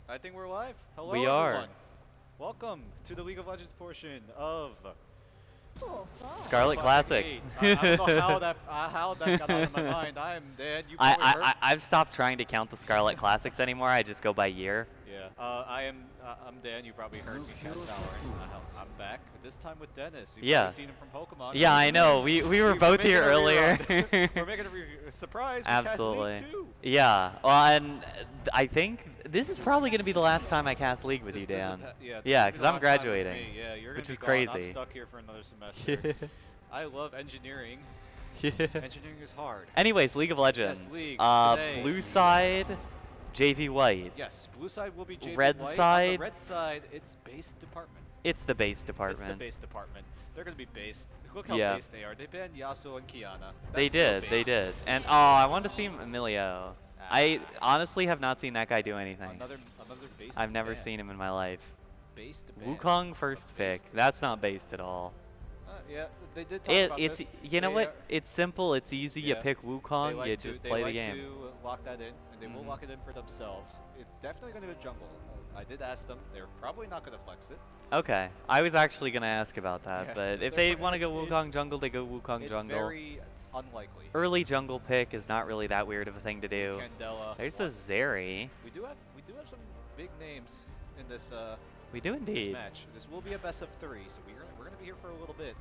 I think we're live. Hello, We are. everyone. Welcome to the League of Legends portion of Scarlet Classic. VIII. I don't know how that got out of my mind. I am Dan. You probably heard. I've stopped trying to count the Scarlet Classics anymore. I just go by year. Yeah. I'm Dan. You probably heard me cast Valorant. I'm back. This time with Dennis. You've probably seen him from Pokemon. Yeah, I know. We were both here earlier. We're making a surprise. Absolutely. We cast League too. Yeah. Well, and I think this is probably going to be the last time I cast League with you, Dan. Yeah, because I'm graduating. Yeah, you're which is gonna be crazy. gone. I'm stuck here for another semester. I love engineering. Engineering is hard. Anyways, League of Legends. Yes, League. Blue side, JV White. Yes, blue side will be JV Red White. side. On the red side, it's base department. It's the base department. It's the base department. They're gonna be based. Look how based they are. They banned Yasuo and Kiana. They did. They did. And I wanted to see Emilio. I honestly have not seen that guy do anything. Another based I've never seen him in my life. Based Wukong first pick. That's not based at all. Yeah, they did talk about this. You know what? It's simple. It's easy. Yeah. You pick Wukong. You just play the game. They like to lock that in, and they will lock it in for themselves. It's definitely going to be a jungle. I did ask them. They're probably not going to flex it. Okay. I was actually going to ask about that, but if they want to go Wukong jungle, they go Wukong jungle. It's very unlikely. Early jungle pick is not really that weird of a thing to do. Candela. There's the Zeri. We do have some big names in this. We do indeed. This match. This will be a best of 3, so we're gonna be here for a little bit.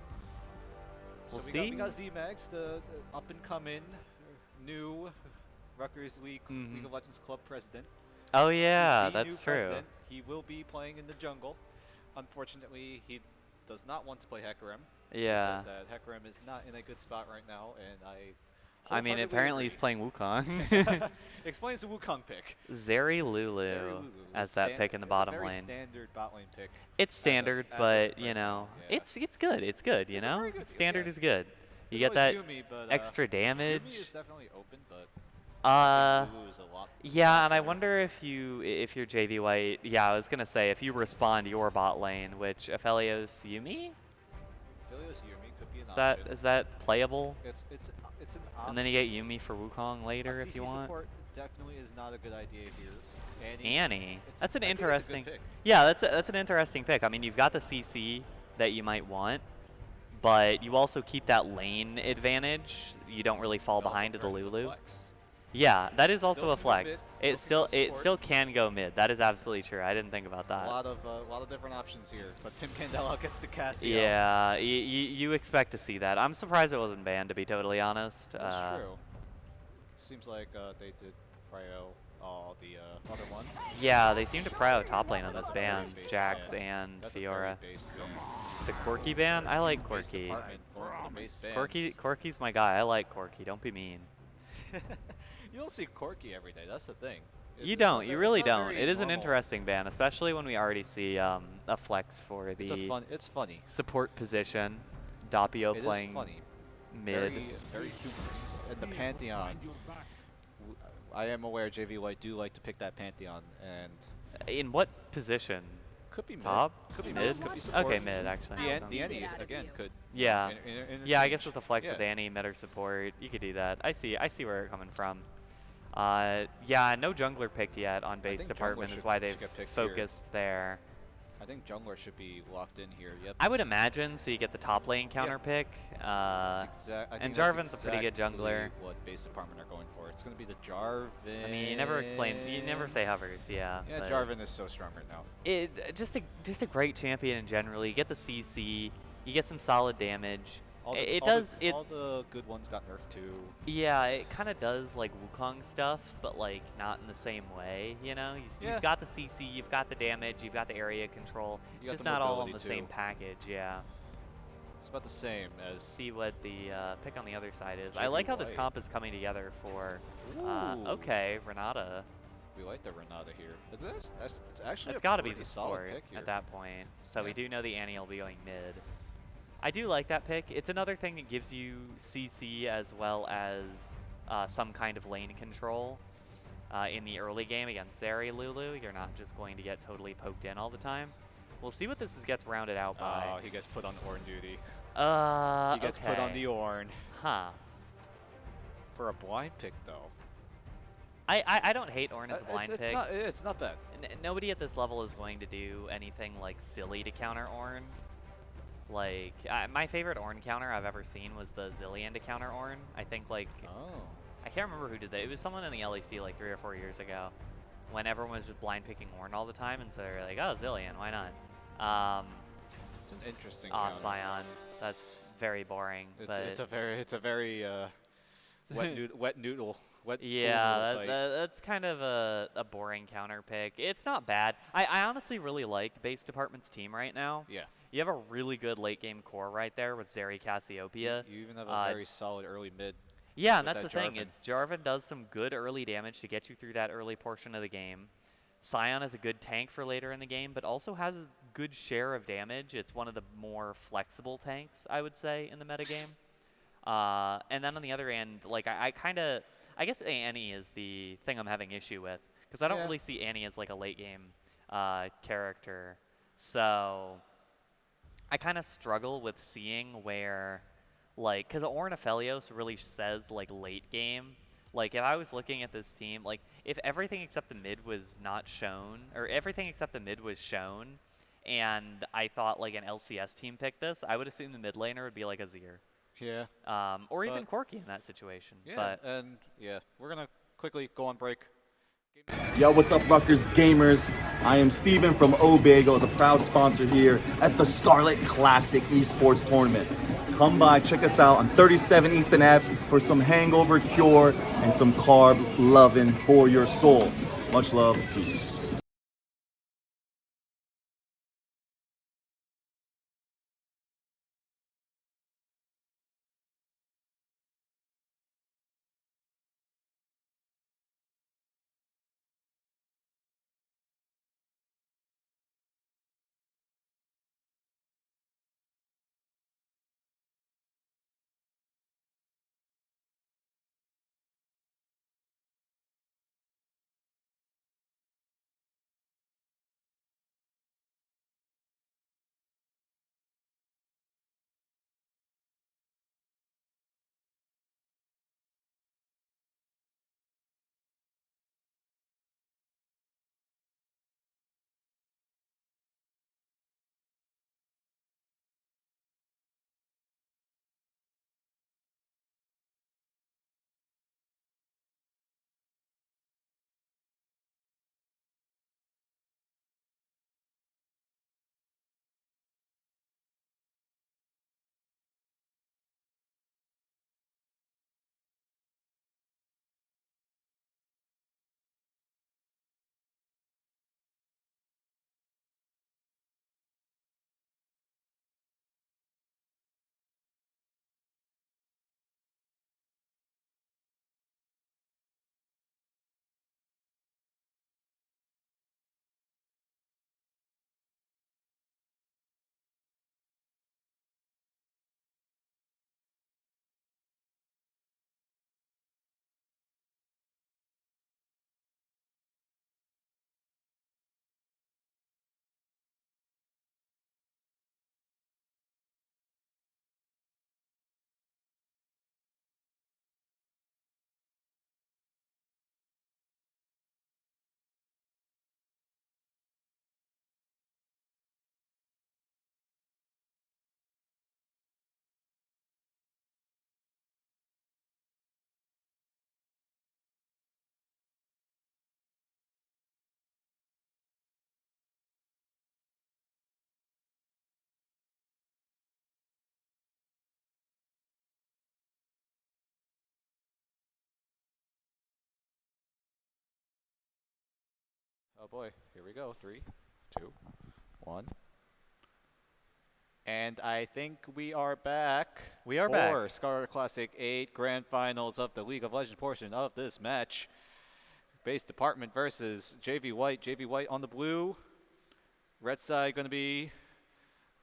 We'll see. We got Z-Max, the up and coming new Rutgers League of Legends Club president. Oh yeah, that's true. President. He will be playing in the jungle. Unfortunately, he does not want to play Hecarim. Yeah. He says that Hecarim is not in a good spot right now, and I mean, apparently he's playing Wukong. Explains the Wukong pick. Zeri Lulu as that pick in the bottom lane. lane. Standard bot lane pick. It's standard, but you know, it's good. It's good. You know, standard is good. You get that extra damage. Yumi is definitely open, but yeah, is a lot. And I wonder if you're JV White. Yeah, I was gonna say if you respond your bot lane, which Aphelios Yumi. Aphelios Yumi could be an option. Is that playable? It's an option. And then you get Yumi for Wukong later if you want. Support definitely is not a good idea here. Annie. That's an interesting. Yeah, that's an interesting pick. I mean, you've got the CC that you might want, but you also keep that lane advantage. You don't really fall behind to the Lulu. Yeah, that is also a flex. It still can go mid. That is absolutely true. I didn't think about that. A lot of different options here, but Tim Candela gets the Cassio. Yeah, you expect to see that. I'm surprised it wasn't banned, to be totally honest. That's true. Seems like they did prio all the other ones. Yeah, they seem to prio top lane on those bans, Jax and Fiora. The Quirky ban? I like Quirky. Quirky's my guy. I like Quirky. Don't be mean. You don't see Corky every day. That's the thing. You don't. You really don't. It is an interesting ban, especially when we already see a flex for the it's funny support position. Doppio playing mid. Very humorous. And the Pantheon. I am aware JV White do like to pick that Pantheon. And in what position? Could be top. Could be mid. Could be support. Okay, mid actually. The Annie again could. Yeah. Yeah, I guess with the flex with Annie, mid or support, you could do that. I see where you're coming from. Yeah, no jungler picked yet on base department is why they've focused there. I think jungler should be locked in here. Yep. I would imagine, so you get the top lane counter pick. And Jarvan's a pretty good jungler. What base department are going for? It's going to be the Jarvan. I mean, you never say hovers, yeah. Yeah, Jarvan is so strong right now. Just a great champion in general. You get the CC, you get some solid damage. All the good ones got nerfed too. Yeah, it kind of does like Wukong stuff, but like not in the same way, you know? You've got the CC, you've got the damage, you've got the area control, just not all in the same package, yeah. It's about the same as... See what the pick on the other side is. I like how this comp is coming together for... okay, Renata. We like the Renata here. It's actually it's got to be the support at that point. So we do know the Annie will be going mid. I do like that pick. It's another thing that gives you CC as well as some kind of lane control in the early game against Zeri Lulu. You're not just going to get totally poked in all the time. We'll see what this gets rounded out by. Oh, he gets put on Ornn duty. He gets put on the Ornn. Huh. For a blind pick, though. I don't hate Ornn as a blind it's pick. It's not bad. Nobody at this level is going to do anything like silly to counter Ornn. Like, my favorite Ornn counter I've ever seen was the Zillion to counter Ornn. I think, like, I can't remember who did that. It was someone in the LEC like 3 or 4 years ago when everyone was just blind picking Ornn all the time, and so they were like, oh, Zillion, why not? It's an interesting Aw, counter. Scion. That's very boring. It's a very wet noodle. Yeah, that's kind of a boring counter pick. It's not bad. I honestly really like Base Department's team right now. Yeah. You have a really good late game core right there with Zeri Cassiopeia. You even have a very solid early mid. Yeah, and that's the thing. Jarvan does some good early damage to get you through that early portion of the game. Scion is a good tank for later in the game, but also has a good share of damage. It's one of the more flexible tanks, I would say, in the metagame. And then on the other end, like I guess Annie is the thing I'm having issue with, because I don't really see Annie as like a late game character. So I kind of struggle with seeing where, like, because Ornn Aphelios really says like late game. Like, if I was looking at this team, like, if everything except the mid was not shown, or everything except the mid was shown, and I thought like an LCS team picked this, I would assume the mid laner would be like a Azir. Yeah. Or even Corki in that situation. Yeah, and we're going to quickly go on break. Yo, what's up, Rutgers gamers? I am Steven from Obago, as a proud sponsor here at the Scarlet Classic Esports Tournament. Come by, check us out on 37 Easton Ave for some hangover cure and some carb loving for your soul. Much love, peace. Oh boy, here we go. 3, 2, 1. And I think we are back. We are for back. Scarlet Classic 8 Grand Finals of the League of Legends portion of this match. Base Department versus JV White. JV White on the blue. Red side going to be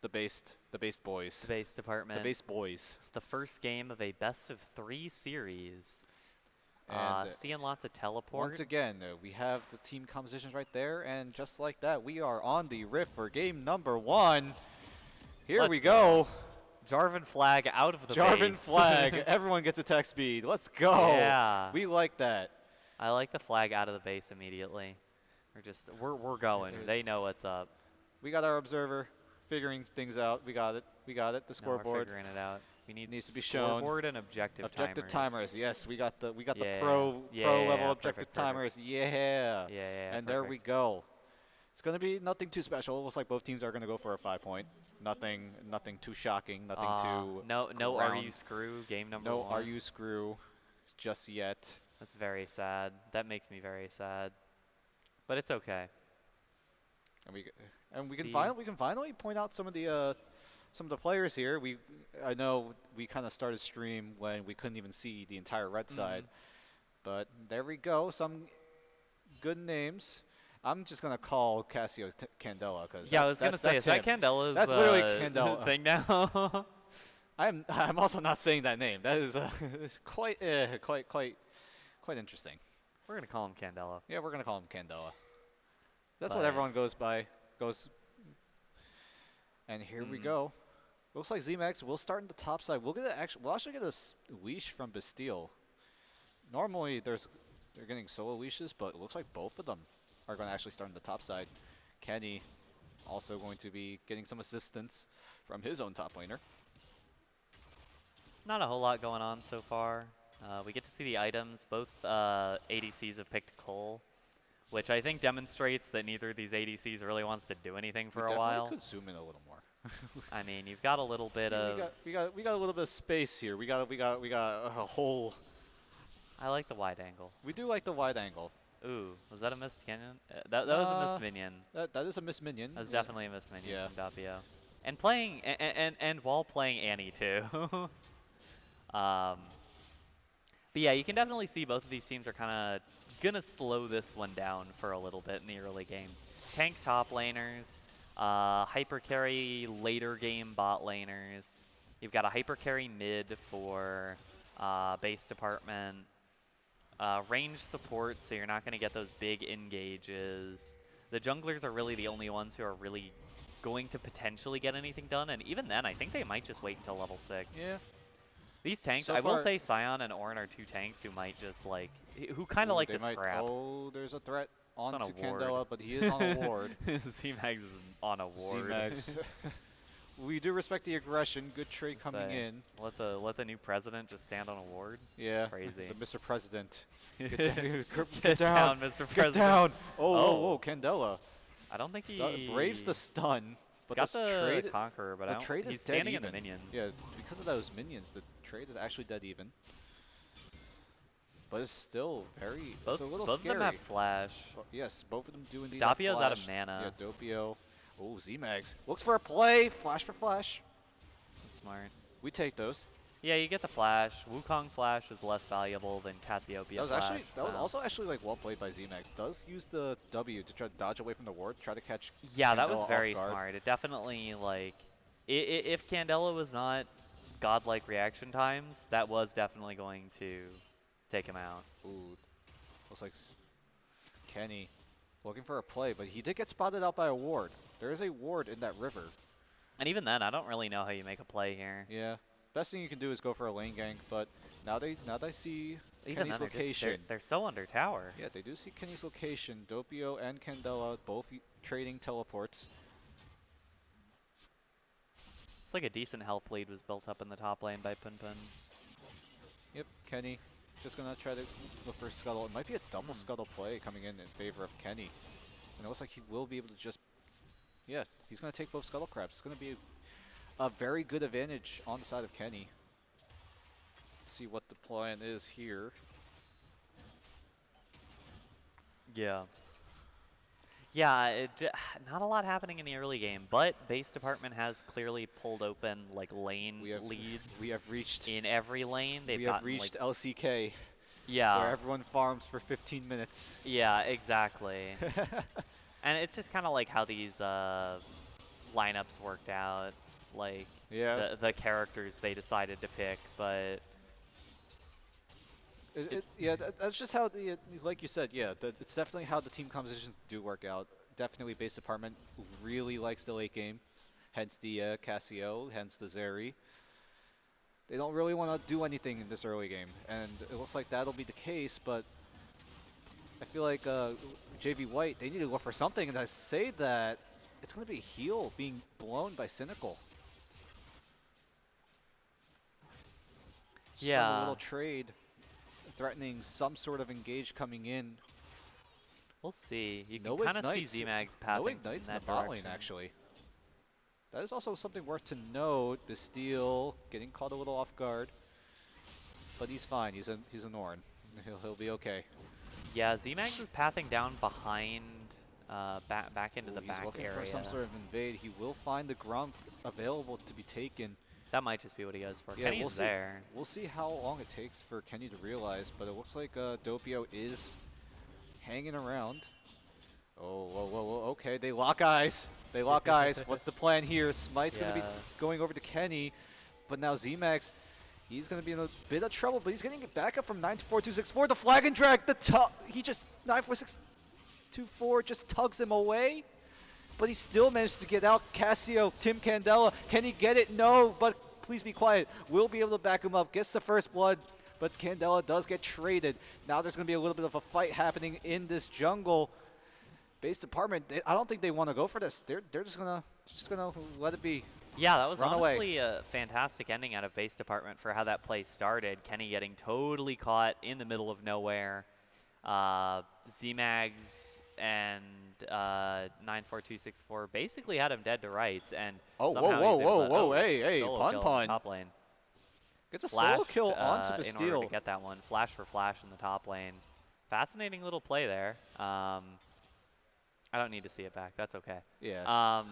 the base boys. The Base Department. The base boys. It's the first game of a best-of-3 series. And seeing lots of teleport. once again, we have the team compositions right there, and just like that, we are on the rift for game number 1. Here we go. Jarvan flag out of the Jarvan base. flag. Everyone gets attack speed. Let's go. Yeah. We like that. I like the flag out of the base immediately. We're going. They know what's up. We got our observer figuring things out. We got it. We got it. The No, we're scoreboard figuring it out. We need needs to be shown. Scoreboard and objective timers. Yes, we got the Yeah, pro level objective perfect. timers. Yeah. Yeah, And there we go. It's going to be nothing too special. It looks like both teams are going to go for a 5-point. Nothing too shocking. Nothing too. No are you screw game number no 1. are you screw just yet. That's very sad. That makes me very sad. But it's okay. And we can finally point out some of the players here. I know we kind of started stream when we couldn't even see the entire red side, but there we go. Some good names. I'm just gonna call Cassio Candela because I was gonna say, is that Candela's that's literally Candela thing now? I'm also not saying that name. That is quite interesting. We're gonna call him Candela. Yeah, we're gonna call him Candela. That's what everyone goes by. And here we go. Looks like ZMAX will start in the top side. We'll actually get a leash from Bastille. Normally they're getting solo leashes, but it looks like both of them are going to actually start on the top side. Kenny also going to be getting some assistance from his own top laner. Not a whole lot going on so far. We get to see the items. Both ADCs have picked Cole, which I think demonstrates that neither of these ADCs really wants to do anything for a while. We could zoom in a little more. I mean, you've got a little bit of. We got a little bit of space here. We got a whole. I like the wide angle. We do like the wide angle. Ooh, was that a missed cannon? That was a missed minion. That is a missed minion. That's definitely a missed minion from Doppio. And playing and while playing Annie too. But yeah, you can definitely see both of these teams are kind of gonna slow this one down for a little bit in the early game. Tank top laners, hyper carry later game bot laners. You've got a hyper carry mid for base department. Range support, so you're not going to get those big engages. The junglers are really the only ones who are really going to potentially get anything done, and even then, I think they might just wait until level 6. Yeah. These tanks, So I will far say Sion and Ornn are 2 tanks who might just who kind of like to scrap. Oh, there's a threat on onto a ward. Candela, but he is on a ward. ZMAX is on a ward. ZMAX. We do respect the aggression. Good trade coming in. Let the new president just stand on a ward. Yeah. That's crazy. The Mr. President. Get down, Mr. President. Get down. Oh, Candela. I don't think he braves the stun. But got the Conqueror, but the trade is he's standing dead in the even. minions. Yeah, because of those minions, the trade is actually dead even. But it's still very. It's a little both scary. of them have flash. Yes, both of them do indeed. Doppio's have out flash. of mana. Yeah, Doppio. Oh, ZMAX looks for a play. Flash for flash. That's smart. We take those. Yeah, you get the flash. Wukong flash is less valuable than Cassiopeia flash. That was also actually like well played by ZMAX. Does use the W to try to dodge away from the ward, try to catch. Yeah, that Candela was very off guard. smart. It definitely if Candela was not godlike reaction times, that was definitely going to take him out. Ooh, looks like Kenny looking for a play, but he did get spotted out by a ward. There is a ward in that river. And even then, I don't really know how you make a play here. Yeah. Best thing you can do is go for a lane gank, but now they see even Kenny's then, location. They're so under tower. Yeah, they do see Kenny's location. Doppio and Candela both trading teleports. It's like a decent health lead was built up in the top lane by Pun Pun. Yep, Kenny just gonna try to look for a scuttle. It might be a double scuttle play coming in favor of Kenny. And it looks like he will be able to just, yeah, he's gonna take both scuttle crabs. It's gonna be a very good advantage on the side of Kenny. Let's see what the plan is here. Yeah. Yeah, not a lot happening in the early game, but base department has clearly pulled open lane leads. We have reached in every lane. We have reached LCK. Yeah. Where everyone farms for 15 minutes. Yeah, exactly. And it's just kind of like how these lineups worked out, like the characters they decided to pick, but. That's just how like you said, it's definitely how the team compositions do work out. Definitely base department really likes the late game, hence the Cassio, hence the Zeri. They don't really want to do anything in this early game, and it looks like that'll be the case, but feel like JV White, they need to go for something, and I say that it's going to be heal being blown by Cynical. Just from a little trade, threatening some sort of engage coming in. We'll see. You can kind of see Z-Mag's pathing no ignites in in the that bot direction. lane, actually. That is also something worth to note. Bastille getting caught a little off guard, but he's fine. He's an Ornn. He'll be okay. Yeah, Z-Mags is pathing down behind, back into the back area. He's looking for some sort of invade. He will find the Grump available to be taken. That might just be what he goes for. Yeah, Kenny's there. We'll see how long it takes for Kenny to realize, but it looks like Doppio is hanging around. Oh, whoa, okay. They lock eyes. They lock eyes. What's the plan here? Smite's going to be going over to Kenny, but now Z-Max, he's going to be in a bit of trouble, but he's getting it back up from 94264. The flag and drag. He just 94624 just tugs him away, but he still managed to get out. Cassio, Tim Candela, can he get it? No, but please be quiet. We'll be able to back him up. Gets the first blood, but Candela does get traded. Now there's going to be a little bit of a fight happening in this jungle. Base department, I don't think they want to go for this. They're just gonna let it be. Yeah, that was honestly away. A fantastic ending out of base department for how that play started. Kenny getting totally caught in the middle of nowhere. Z-Mags and 94264 basically had him dead to rights, and whoa, hey, pun. Top lane. Gets a solo kill onto in Bastille. order to get that one. Flash for flash in the top lane. Fascinating little play there. I don't need to see it back. That's okay. Yeah.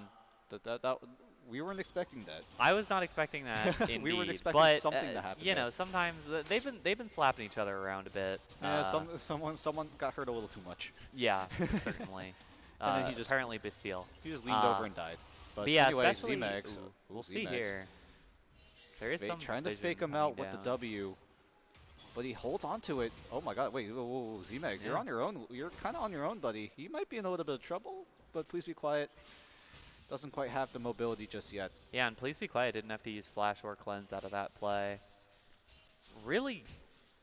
We weren't expecting that. I was not expecting that. Indeed. We weren't expecting but, something to happen. You know, sometimes they've been slapping each other around a bit. Yeah, someone got hurt a little too much. Yeah, certainly. And then he just apparently Bastille. He just leaned over and died. But yeah, anyway, especially Z-Max. we'll see here. There is some trying to vision fake him coming out with down. the W, but he holds on to it. Oh my God! Wait, whoa, Z-Mags, you're on your own. You're kind of on your own, buddy. You might be in a little bit of trouble, but please be quiet. Doesn't quite have the mobility just yet. Yeah, and please be quiet. Didn't have to use flash or cleanse out of that play. Really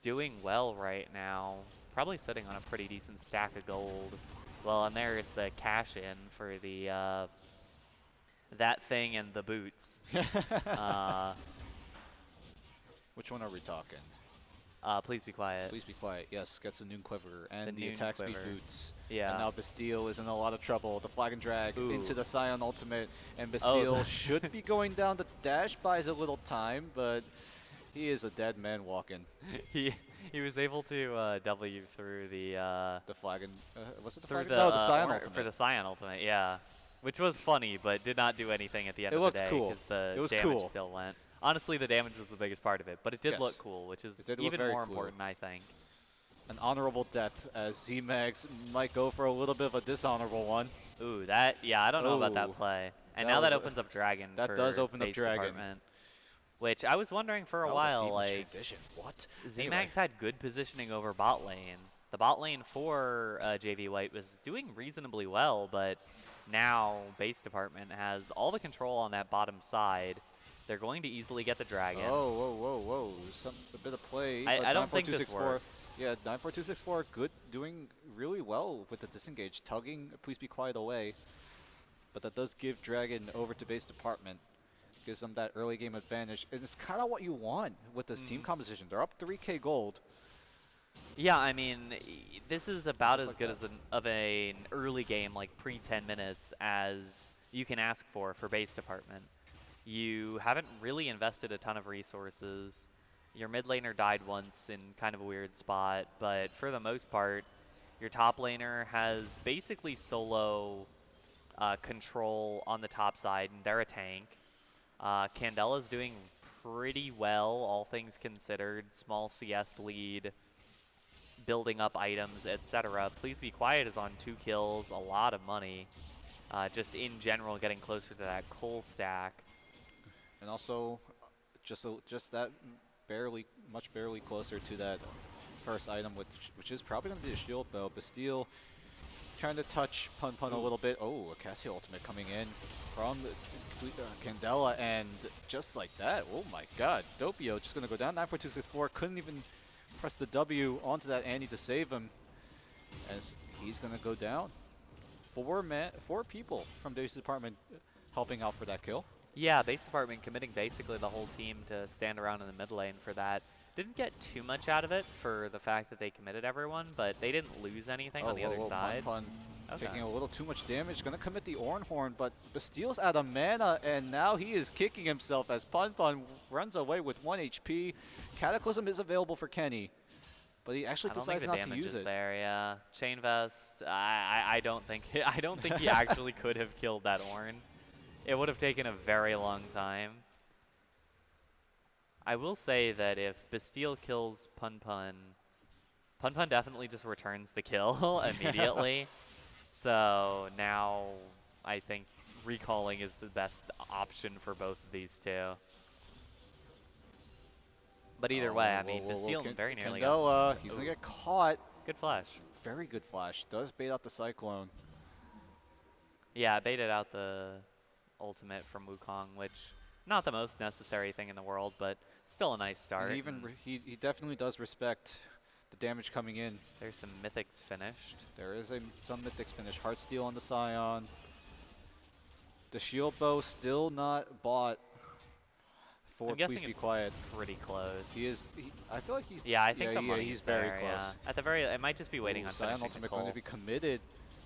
doing well right now. Probably sitting on a pretty decent stack of gold. Well, and there is the cash in for the that thing and the boots. Which one are we talking? Please be quiet. Please be quiet. Yes, gets the Noon Quiver and the Noon attack speed Quiver. boots. Yeah. And now Bastille is in a lot of trouble. The flag and drag Ooh. into the Scion ultimate, and Bastille should be going down. The dash buys a little time, but he is a dead man walking. he was able to W through the flag and was it the through flag? the No, the Scion ultimate. for the Scion ultimate. Yeah, which was funny, but did not do anything at the end It of the looked day cool. the It was damage cool. still went. Honestly, the damage was the biggest part of it, but it did look cool, which is even more important, I think. An honorable death, as Z-Mags might go for a little bit of a dishonorable one. Ooh, I don't know about that play. And now that opens up Dragon. That does open up base Dragon. department, which I was wondering for a That was while, seamless like transition. What? Z-Mags had good positioning over bot lane. The bot lane for JV White was doing reasonably well, but now base department has all the control on that bottom side. They're going to easily get the Dragon. Oh, whoa. A bit of play. I don't think this works. Yeah, 94264, good, doing really well with the disengage. Tugging, please be quiet away. But that does give Dragon over to base department. Gives them that early game advantage. And it's kind of what you want with this team composition. They're up 3K gold. Yeah, I mean, this is about as like good that. of an early game, like pre-10 minutes, as you can ask for base department. You haven't really invested a ton of resources. Your mid laner died once in kind of a weird spot, but for the most part, your top laner has basically solo control on the top side, and they're a tank. Candela's doing pretty well, all things considered. Small CS lead, building up items, etc. Please Be Quiet is on 2 kills, a lot of money. Just in general, getting closer to that coal stack. And also, just that much barely closer to that first item, which is probably going to be a shield bow. Bastille trying to touch Pun a little bit. Oh, a Cassio ultimate coming in from Candela, and just like that, oh my God, Doppio just going to go down. 94264 couldn't even press the W onto that Annie to save him. as he's going to go down. Four people from Dave's department helping out for that kill. Yeah, base department committing basically the whole team to stand around in the mid lane for that. Didn't get too much out of it for the fact that they committed everyone, but they didn't lose anything on the other side. Pun taking a little too much damage, gonna commit the Ornhorn, but Bastile's out of mana, and now he is kicking himself as Pun runs away with 1 HP. Cataclysm is available for Kenny, but he actually decides not to use it. There, yeah. Chain Vest. I don't think he actually could have killed that Ornn. It would have taken a very long time. I will say that if Bastille kills Pun definitely just returns the kill immediately. So now I think recalling is the best option for both of these two. But either way, I mean, Bastille very nearly got he's going to get caught. Good flash. Very good flash. Does bait out the Cyclone. Yeah, baited out the ultimate from Wukong, which not the most necessary thing in the world, but still a nice start. And he definitely does respect the damage coming in. There's some Mythics finished. There is some Mythics finished. Heartsteel on the Scion. The Shield Bow still not bought for Please Be Quiet. Pretty close. He is. I feel like he's. Yeah, I think he's very close. Yeah. At the very, it might just be waiting on Scion ultimate going to be committed.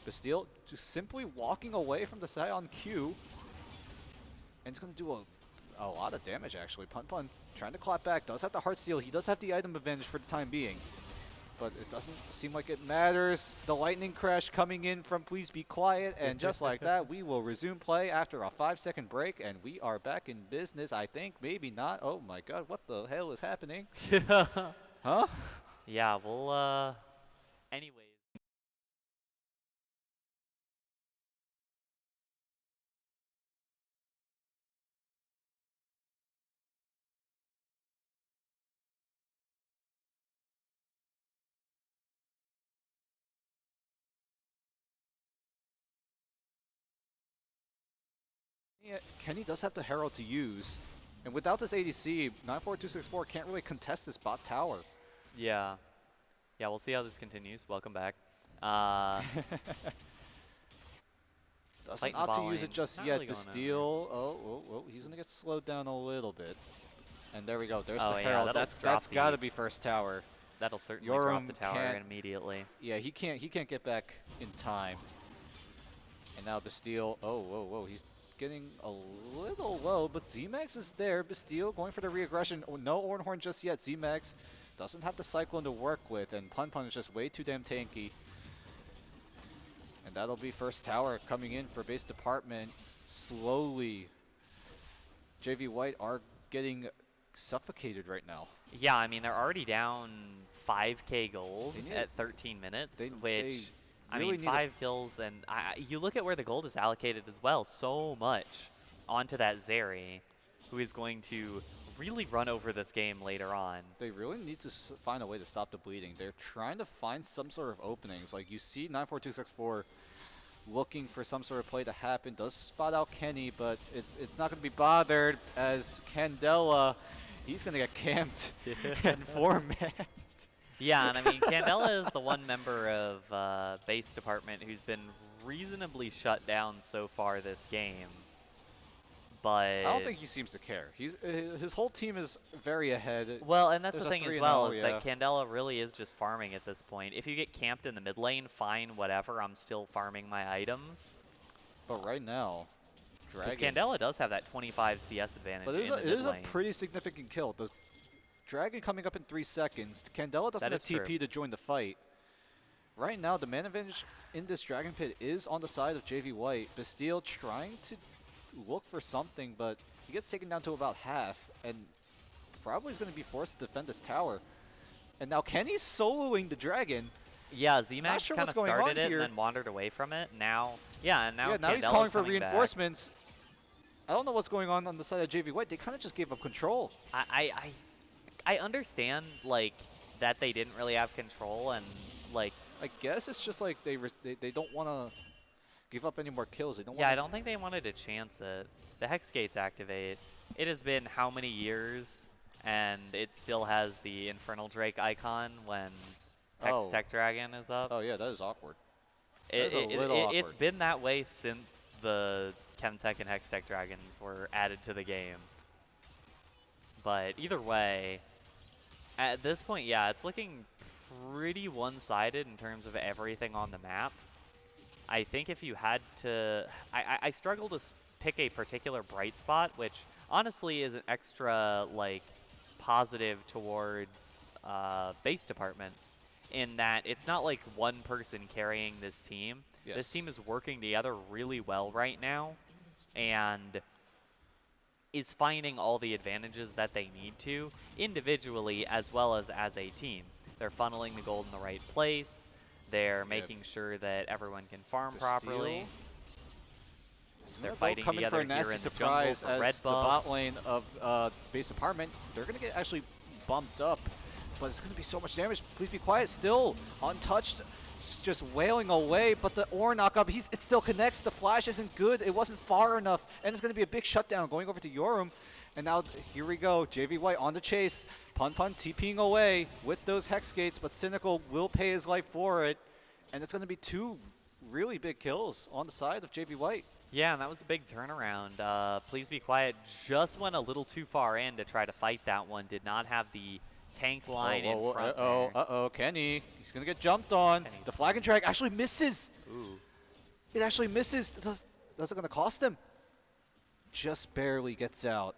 Bastille just simply walking away from the Scion Q, and it's going to do a lot of damage actually. Pun trying to clap back. Does have the Heartsteel. He does have the item advantage for the time being, but it doesn't seem like it matters. The lightning crash coming in from Please Be Quiet, and just like that, we will resume play after a 5-second break, and we are back in business. I think, maybe not. Oh my God, what the hell is happening? Huh? Yeah, we'll. Anyways. Yeah, Kenny does have the Herald to use, and without this ADC, 94264 can't really contest this bot tower. Yeah. Yeah, we'll see how this continues. Welcome back. Doesn't opt to use it just yet. Bastille, oh, he's going to get slowed down a little bit. And there we go. There's the Herald. That's got to be first tower. That'll certainly drop the tower immediately. Yeah, he can't get back in time. And now Bastille, whoa, he's getting a little low, but Z-Max is there. Bastille going for the re-aggression. Oh, no Ornhorn just yet. Z-Max doesn't have the Cyclone to work with, and Pun is just way too damn tanky. And that'll be first tower coming in for base department. Slowly, JV White are getting suffocated right now. Yeah, I mean, they're already down 5k gold at 13 minutes, which... I mean, 5 kills, and you look at where the gold is allocated as well, so much onto that Zeri, who is going to really run over this game later on. They really need to find a way to stop the bleeding. They're trying to find some sort of openings. Like, you see 94264 looking for some sort of play to happen, does spot out Kenny, but it's not going to be bothered as Candela, he's going to get camped and 4-man. Yeah, and I mean, Candela is the one member of base department who's been reasonably shut down so far this game. But I don't think he seems to care. His whole team is very ahead. Well, and that's the thing as well, is that Candela really is just farming at this point. If you get camped in the mid lane, fine, whatever. I'm still farming my items. But right now, because Candela does have that 25 CS advantage. But it is a pretty significant kill. The Dragon coming up in 3 seconds. Candela doesn't have TP to join the fight. Right now, the man advantage in this Dragon Pit is on the side of JV White. Bastille trying to look for something, but he gets taken down to about half, and probably is going to be forced to defend this tower. And now Kenny's soloing the Dragon. Yeah, Z-Max kind of started it and then wandered away from it. Now he's calling for reinforcements. Back. I don't know what's going on the side of JV White. They kind of just gave up control. I understand, like, that they didn't really have control, and, like... I guess it's just, like, they don't want to give up any more kills. They don't. Yeah, I don't think they wanted to chance it. The Hex Gates activate. It has been how many years, and it still has the Infernal Drake icon when Hex Tech Dragon is up. Oh yeah, that is awkward. It's been that way since the Chemtech and Hex Tech Dragons were added to the game. But either way, at this point, yeah, it's looking pretty one-sided in terms of everything on the map. I think if you had to... I struggle to pick a particular bright spot, which honestly is an extra, like, positive towards base department, in that it's not like one person carrying this team. Yes. This team is working together really well right now and is finding all the advantages that they need to individually as well as a team. They're funneling the gold in the right place. They're making sure that everyone can farm properly. They're fighting coming together for a nasty here in the surprise jungle for as red buff. the bot lane of base department. They're going to get actually bumped up, but it's going to be so much damage. Please be quiet. Still untouched, just wailing away. But the ore knockup, it still connects. The flash isn't good. It wasn't far enough, and it's going to be a big shutdown going over to Yorum. And now here we go. JV White on the chase. Pun TPing away with those Hex Gates, but Cynical will pay his life for it. And it's going to be 2 really big kills on the side of JV White. Yeah, and that was a big turnaround. Please be quiet. Just went a little too far in to try to fight that one. Did not have the tank line in front there. Kenny. He's going to get jumped on. Kenny's The flag and drag actually misses. Ooh. It actually misses. Does it going to cost him? Just barely gets out.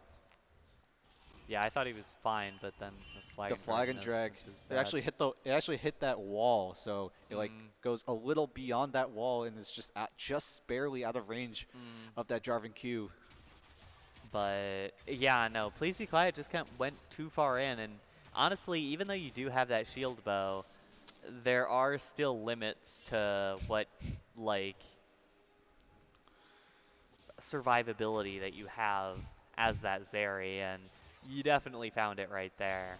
Yeah, I thought he was fine, but then the flag and drag. It actually hit that wall, so it like goes a little beyond that wall and is just barely out of range of that Jarvan Q. But yeah, no, please be quiet. Just kind of went too far in, and honestly, even though you do have that shield bow, there are still limits to what like survivability that you have as that Zeri, and you definitely found it right there.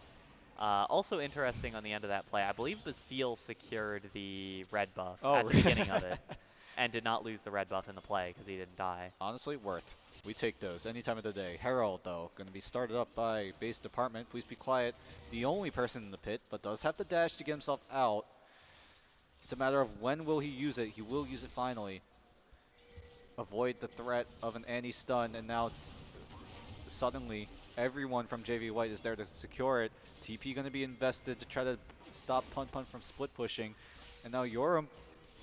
Also interesting on the end of that play, I believe Bastille secured the red buff at the beginning of it and did not lose the red buff in the play because he didn't die. Honestly, worth. We take those any time of the day. Herald, though, going to be started up by base department. Please be quiet. The only person in the pit, but does have the dash to get himself out. It's a matter of when will he use it. He will use it finally. Avoid the threat of an anti-stun, and now suddenly everyone from JV White is there to secure it. TP going to be invested to try to stop Pun from split pushing. And now Yorum,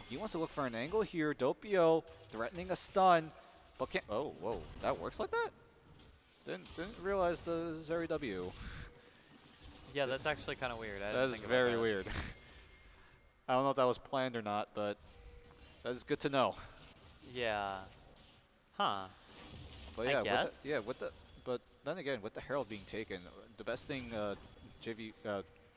he wants to look for an angle here. Doppio threatening a stun, but can't. Oh, whoa, that works like that? Didn't realize the Zeri W. Yeah, that's actually kind of weird. That is very weird. I don't know if that was planned or not, but that is good to know. Yeah. Huh. But yeah, I guess. But then again, with the Herald being taken, the best thing JV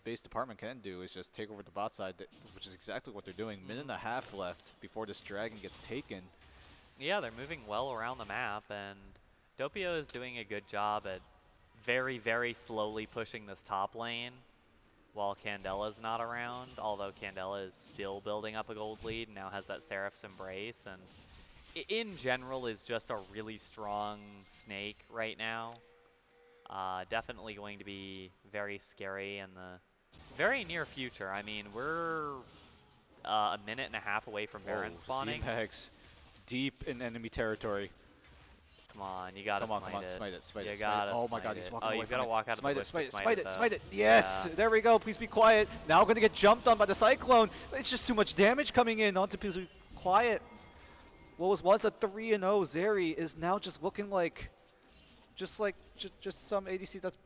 base department can do is just take over the bot side, which is exactly what they're doing. Minute and a half left before this dragon gets taken. Yeah, they're moving well around the map, and Doppio is doing a good job at very, very slowly pushing this top lane while Candela's not around, although Candela is still building up a gold lead and now has that Seraph's Embrace, and in general is just a really strong Snake right now. Definitely going to be very scary in the very near future. I mean, we're a minute and a half away from Baron spawning. Z-Max deep in enemy territory. Come on, you gotta smite it. You gotta oh my god, he's walking away you gotta walk out of the bush to smite it. Yes, there we go. Please be quiet. Now going to get jumped on by the Cyclone. It's just too much damage coming in onto Please Be Quiet. What was once a 3-0 Zeri is now just looking like just some ADC that's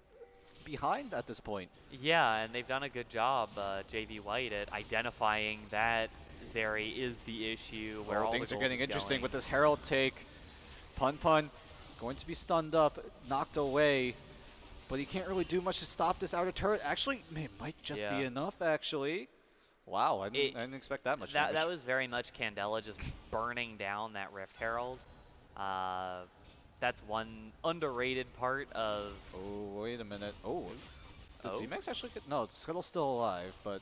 behind at this point. Yeah, and they've done a good job, JV White, at identifying that Zeri is the issue where all things the are gold getting is interesting going. with this Herald take. Pun going to be stunned up, knocked away, but he can't really do much to stop this outer turret. Actually, it might just be enough, actually. Wow, I didn't expect that much damage. That was very much Candela just burning down that Rift Herald. That's one underrated part of... Oh, wait a minute. Did Z-Max actually get... No, Scuttle's still alive, but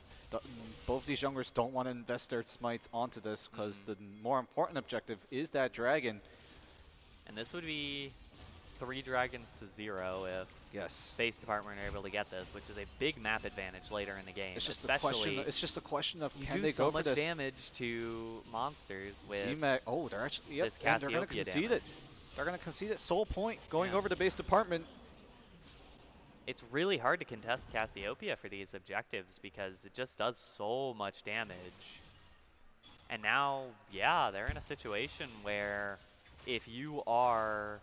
both these junglers don't want to invest their smites onto this because the more important objective is that dragon. And this would be 3 dragons to 0 if Yes. Base Department are able to get this, which is a big map advantage later in the game. It's just especially it's just a question of you can do they so go for much this? damage to monsters with Z-Mag. Oh, they're actually this and they're going to Cassiopeia concede damage. it. They're going to concede it. Soul point going Yeah. over to Base Department. It's really hard to contest Cassiopeia for these objectives because it just does so much damage. And now, yeah, they're in a situation where if you are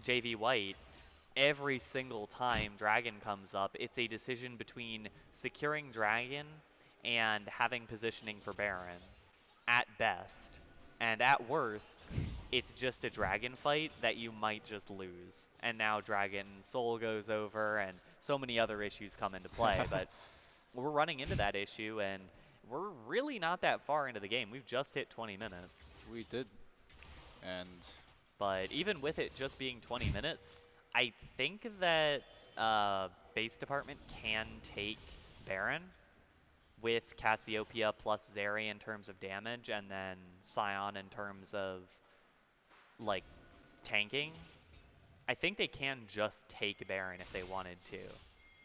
JV White, every single time Dragon comes up, it's a decision between securing Dragon and having positioning for Baron at best. And at worst, it's just a Dragon fight that you might just lose. And now Dragon Soul goes over and so many other issues come into play. But we're running into that issue, and we're really not that far into the game. We've just hit 20 minutes. We did. And But even with it just being 20 minutes, I think that Base Department can take Baron with Cassiopeia plus Zeri in terms of damage, and then Scion in terms of, like, tanking. I think they can just take Baron if they wanted to.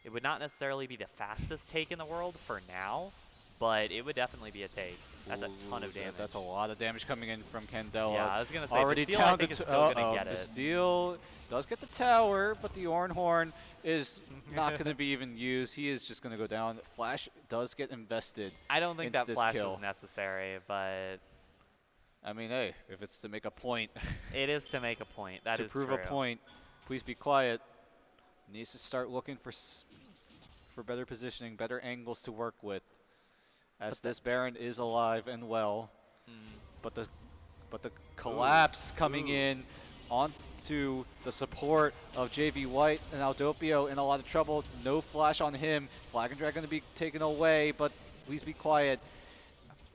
It would not necessarily be the fastest take in the world for now, but it would definitely be a take. That's a ton of damage. That's a lot of damage coming in from Candela. Yeah, I was going to say, already Bastille, I think, is still going to get it. Bastille does get the tower, but the Ornhorn is not going to be even used. He is just going to go down. Flash does get invested. I don't think that flash kill. is necessary, but I mean, hey, if it's to make a point. it is to make a point. That to is prove true. a point. Please be quiet. Needs to start looking for better positioning, better angles to work with. As this Baron is alive and well, but the collapse coming in onto the support of JV White, and Aldopio in a lot of trouble. No flash on him. Flag and Drag going to be taken away, but please be quiet.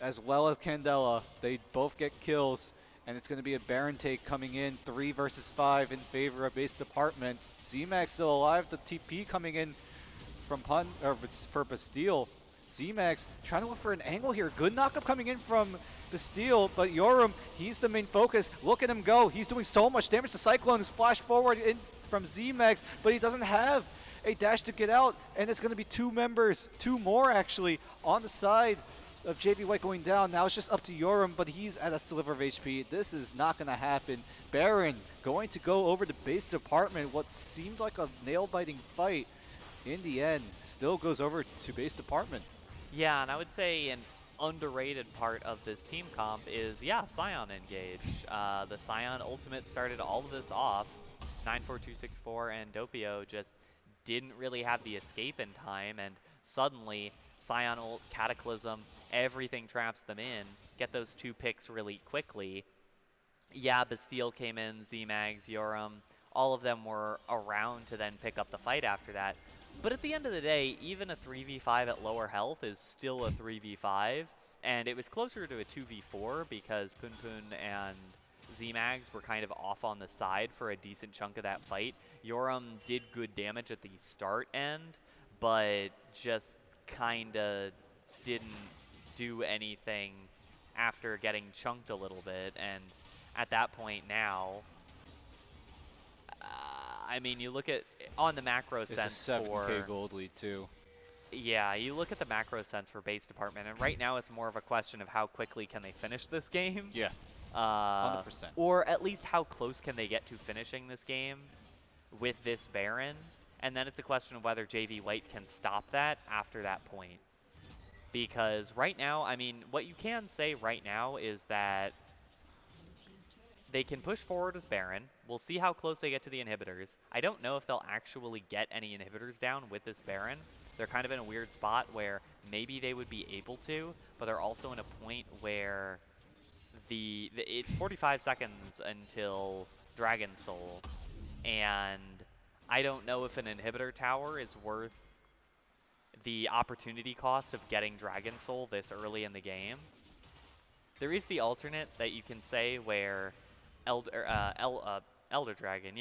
As well as Candela, they both get kills, and it's going to be a Baron take coming in 3 versus 5 in favor of Base Department. Z-Mag still alive. The TP coming in from for Bastille. Z-Max trying to look for an angle here. Good knockup coming in from Bastille, but Yoram, he's the main focus. Look at him go. He's doing so much damage to Cyclone. Flash forward in from Z-Max, but he doesn't have a dash to get out, and it's going to be 2 members, 2 more actually, on the side of JV White going down. Now it's just up to Yoram, but he's at a sliver of HP. This is not going to happen. Baron going to go over to Base Department. What seemed like a nail-biting fight, in the end, still goes over to Base Department. Yeah, and I would say an underrated part of this team comp is, yeah, Scion engage. The Scion ultimate started all of this off. 94264 and Doppio just didn't really have the escape in time, and suddenly Scion ult, Cataclysm, everything traps them in. Get those 2 picks really quickly. Yeah, Bastille came in, Z-Mags, Yoram, all of them were around to then pick up the fight after that. But at the end of the day, even a 3v5 at lower health is still a 3v5, and it was closer to a 2v4 because Poon and Z-Mags were kind of off on the side for a decent chunk of that fight. Yoram did good damage at the start end, but just kind of didn't do anything after getting chunked a little bit, and at that point now, I mean, you look at, on the macro sense It's a 7K gold lead too. Yeah, you look at the macro sense for Base Department, and right now it's more of a question of how quickly can they finish this game. Yeah, 100%. Or at least how close can they get to finishing this game with this Baron. And then it's a question of whether JV White can stop that after that point. Because right now, I mean, what you can say right now is that they can push forward with Baron. We'll see how close they get to the inhibitors. I don't know if they'll actually get any inhibitors down with this Baron. They're kind of in a weird spot where maybe they would be able to, but they're also in a point where it's 45 seconds until Dragon Soul, and I don't know if an inhibitor tower is worth the opportunity cost of getting Dragon Soul this early in the game. There is the alternate that you can say where Elder Dragon,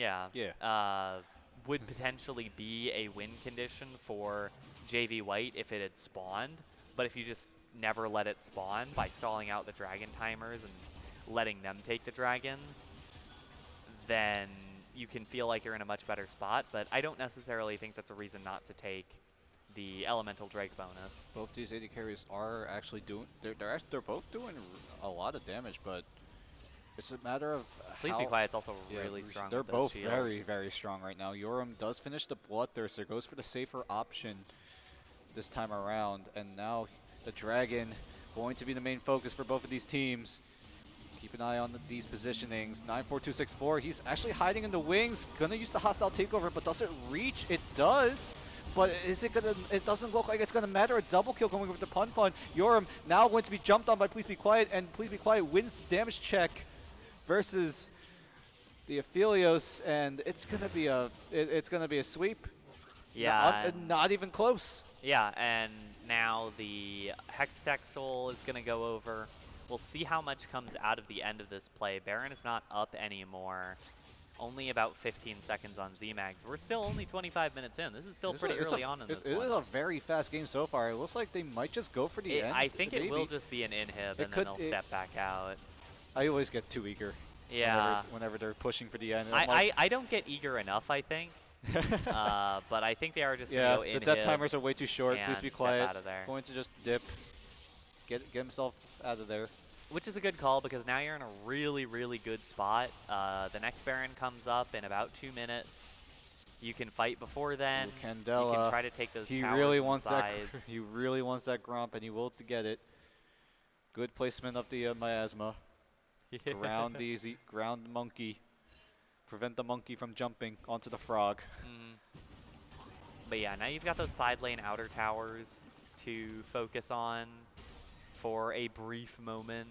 would potentially be a win condition for JV White if it had spawned, but if you just never let it spawn by stalling out the dragon timers and letting them take the dragons, then you can feel like you're in a much better spot, but I don't necessarily think that's a reason not to take the Elemental Drake bonus. Both these AD carries are actually doing, they're both doing a lot of damage, but it's a matter of Please Be Quiet's also really strong. They're with those both shields. very, very strong right now. Yoram does finish the Bloodthirster, goes for the safer option this time around, and now the Dragon going to be the main focus for both of these teams. Keep an eye on these positionings. 94264, he's actually hiding in the wings, gonna use the hostile takeover, but does it reach? It does. But is it gonna? It doesn't look like it's gonna matter. A double kill going over the Pun Pun. Yoram now going to be jumped on by Please Be Quiet, and Please Be Quiet wins the damage check versus the Aphelios, and it's gonna be a sweep. Yeah. Not even close. Yeah, and now the Hextech Soul is gonna go over. We'll see how much comes out of the end of this play. Baron is not up anymore. Only about 15 seconds on ZMags. We're still only 25 minutes in. This is still pretty early on in this one. It is a very fast game so far. It looks like they might just go for the end. I think it will just be an inhib, and then they'll step back out. I always get too eager. Yeah. Whenever they're pushing for the end. I don't get eager enough, I think. But I think they are just going to go inhib. The death timers are way too short. Please be quiet. Out of there. Going to just dip. Get himself out of there. Which is a good call because now you're in a really, really good spot. The next Baron comes up in about 2 minutes. You can fight before then. Ooh, Candela. You can try to take those towers really on wants the that. sides. He really wants that Gromp, and he will get it. Good placement of the miasma. Ground easy. Ground monkey. Prevent the monkey from jumping onto the frog. But yeah, now you've got those side lane outer towers to focus on for a brief moment.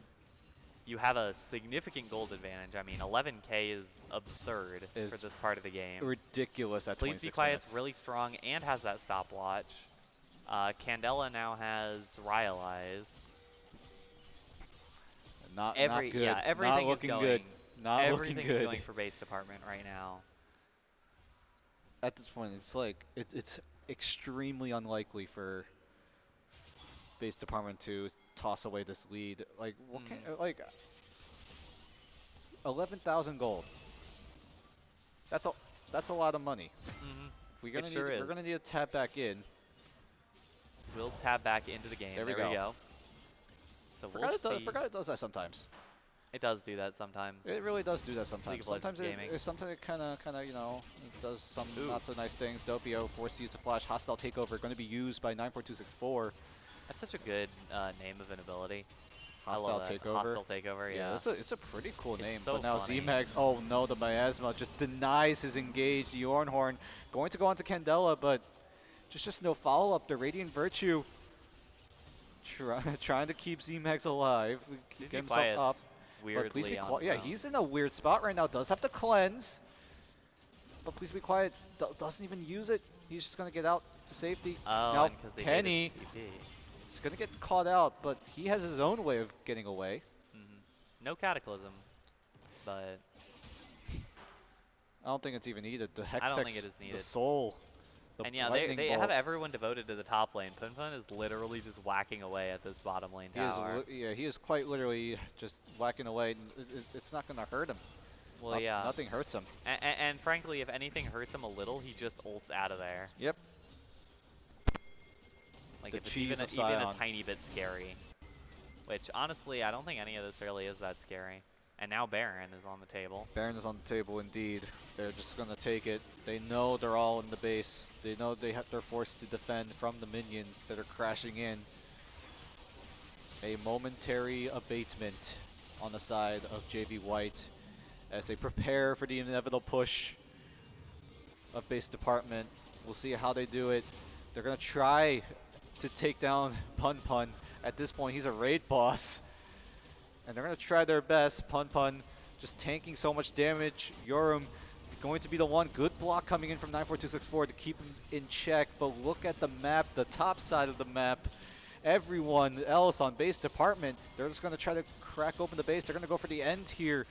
You have a significant gold advantage. I mean, 11K is absurd for this part of the game. Ridiculous at 26 Please Be Quiet's minutes. really strong and has that stopwatch. Candela now has Ryalize. Not good. Yeah, everything not looking is going. Good. Not everything looking good. is going for base department right now. At this point, it's like it's extremely unlikely for base department to toss away this lead. Like what like 11,000 gold. That's a lot of money. We're gonna need to tap back in. We'll tap back into the game. There we go. So we'll see. Forgot it does that sometimes. It does do that sometimes. It really does do that sometimes. Sometimes it kind of you know, it does some not so nice things. Doppio forced to use a flash. Hostile takeover going to be used by 94264. That's such a good name of an ability. Hostile takeover. Hostile takeover. Yeah. It's a pretty cool name. So but now funny. ZMags. Oh no, the miasma just denies his engage. The Ornhorn going to go onto Candela, but just no follow up. The Radiant Virtue trying to keep ZMags alive. Get himself up. Weirdly Please be quiet. Yeah, he's in a weird spot right now. Does have to cleanse. But Please Be Quiet. Doesn't even use it. He's just going to get out to safety. Oh, now, and because they Kenny is going to get caught out, but he has his own way of getting away. No Cataclysm, but I don't think it's even needed. The Hextech, I don't think it is needed. The Soul. And yeah, they have everyone devoted to the top lane. Pun Pun is literally just whacking away at this bottom lane tower. He is quite literally just whacking away. It's not going to hurt him. Well, yeah. Nothing hurts him. And frankly, if anything hurts him a little, he just ults out of there. Yep. Like, if it's even a tiny bit scary. Which, honestly, I don't think any of this really is that scary. And now Baron is on the table. Baron is on the table, indeed. They're just going to take it. They know they're all in the base. They know they're forced to defend from the minions that are crashing in. A momentary abatement on the side of JV White as they prepare for the inevitable push of base department. We'll see how they do it. They're going to try to take down Pun Pun. At this point, he's a raid boss. And they're going to try their best. Pun Pun just tanking so much damage. Yoram going to be the one. Good block coming in from 94264 to keep him in check. But look at the map, the top side of the map. Everyone else on base department, they're just going to try to crack open the base. They're going to go for the end here.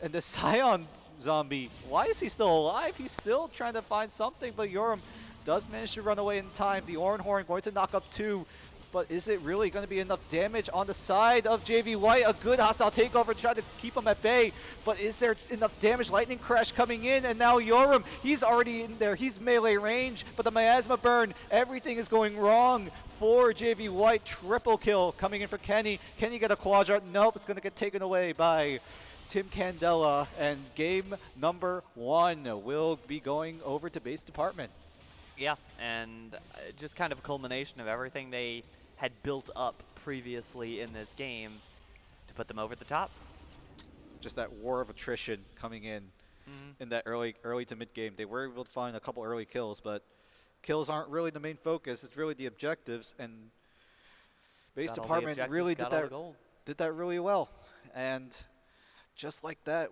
And the Scion zombie, why is he still alive? He's still trying to find something. But Yoram does manage to run away in time. The Ornhorn going to knock up 2. but is it really going to be enough damage on the side of JV White? A good hostile takeover to try to keep him at bay, but is there enough damage? Lightning Crash coming in, and now Yoram, he's already in there. He's melee range, but the Miasma Burn, everything is going wrong for JV White. Triple kill coming in for Kenny. Can he get a quadra? Nope, it's going to get taken away by Tim Candela, and game number 1 will be going over to base department. Yeah, and just kind of a culmination of everything they had built up previously in this game to put them over the top. Just that war of attrition coming in that early to mid game. They were able to find a couple early kills, but kills aren't really the main focus. It's really the objectives, and base department really did that really well. And just like that,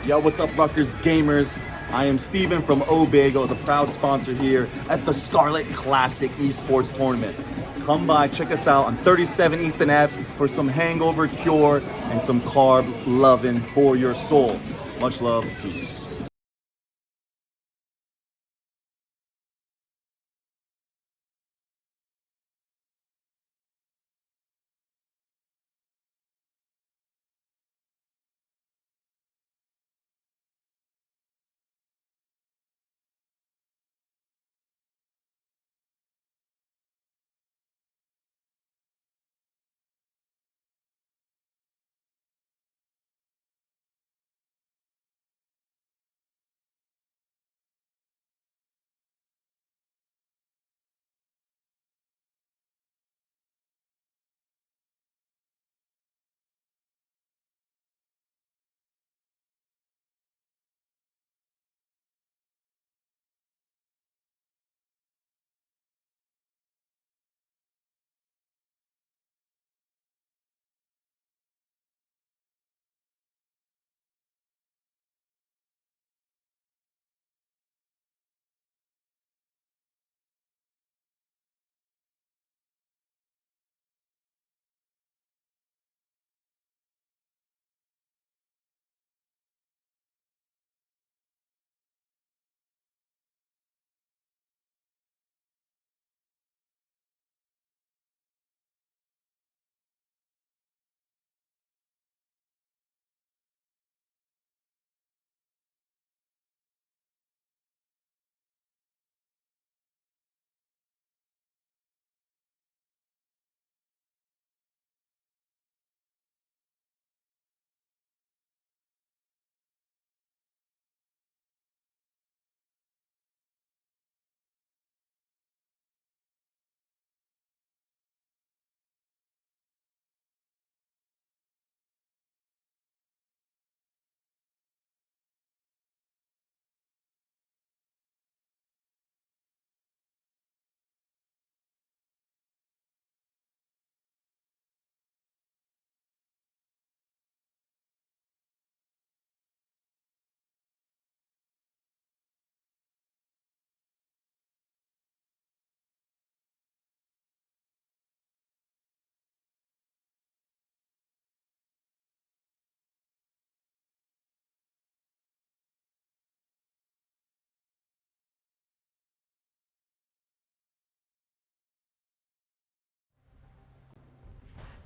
Yo, what's up, Rutgers gamers? I am Steven from Obagel, as a proud sponsor here at the Scarlet Classic Esports Tournament. Come by, check us out on 37 Easton Ave for some hangover cure and some carb loving for your soul. Much love, peace.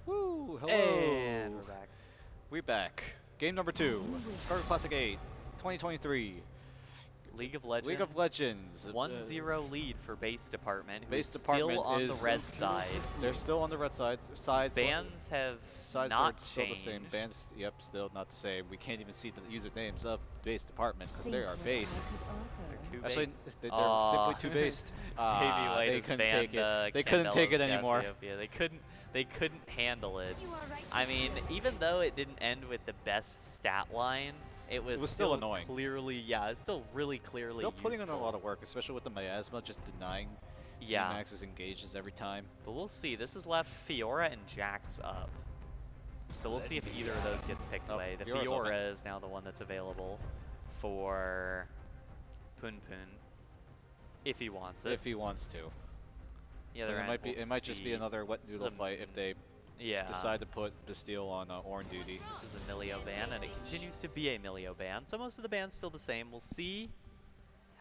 Woo! Hello. And we're back. We're back. Game number 2. Scarlet Classic 8, 2023. League of Legends. League of Legends. 1-0 lead for base department. Base who's department still on the is red side. They're still on the red side. Bans have Sides not are still the same. changed. Bands, yep, still not the same. We can't even see the usernames of base department because they are based. They're two Actually, based. they're simply too based. JV White They has couldn't banned, take it. They couldn't take it anymore. Cassiopeia. They couldn't handle it. I mean, even though it didn't end with the best stat line, it was still annoying. Clearly, yeah, it's still really clearly Still putting in a useful. lot of work, especially with the miasma, just denying Yeah. C-Max's engages every time. But we'll see. This has left Fiora and Jax up. So we'll see if either of those gets picked away. The Fiora's open. Fiora is now the one that's available for Pun Pun, if he wants it. If he wants to. Yeah, But it might just be another wet noodle fight if they decide to put Bastille on Orin duty. This is a Milio ban, and it continues to be a Milio ban. So most of the bans still the same. We'll see.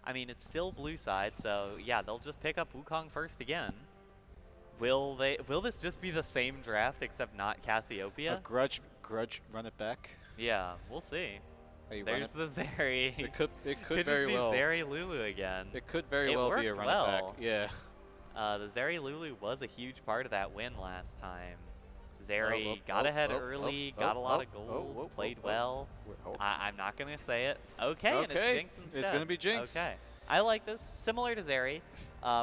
I mean, it's still blue side, so yeah, they'll just pick up Wukong first again. Will this just be the same draft except not Cassiopeia? A grudge run it back. Yeah, we'll see. Hey, There's the Zeri. It could Could very just well. be Zeri Lulu again. It could very well be a worked run well. it back. Yeah. The Zeri Lulu was a huge part of that win last time. Zeri got ahead early, got a lot of gold, played well. I'm not going to say it. Okay, and it's Jinx instead. It's going to be Jinx. Okay. I like this. Similar to Zeri.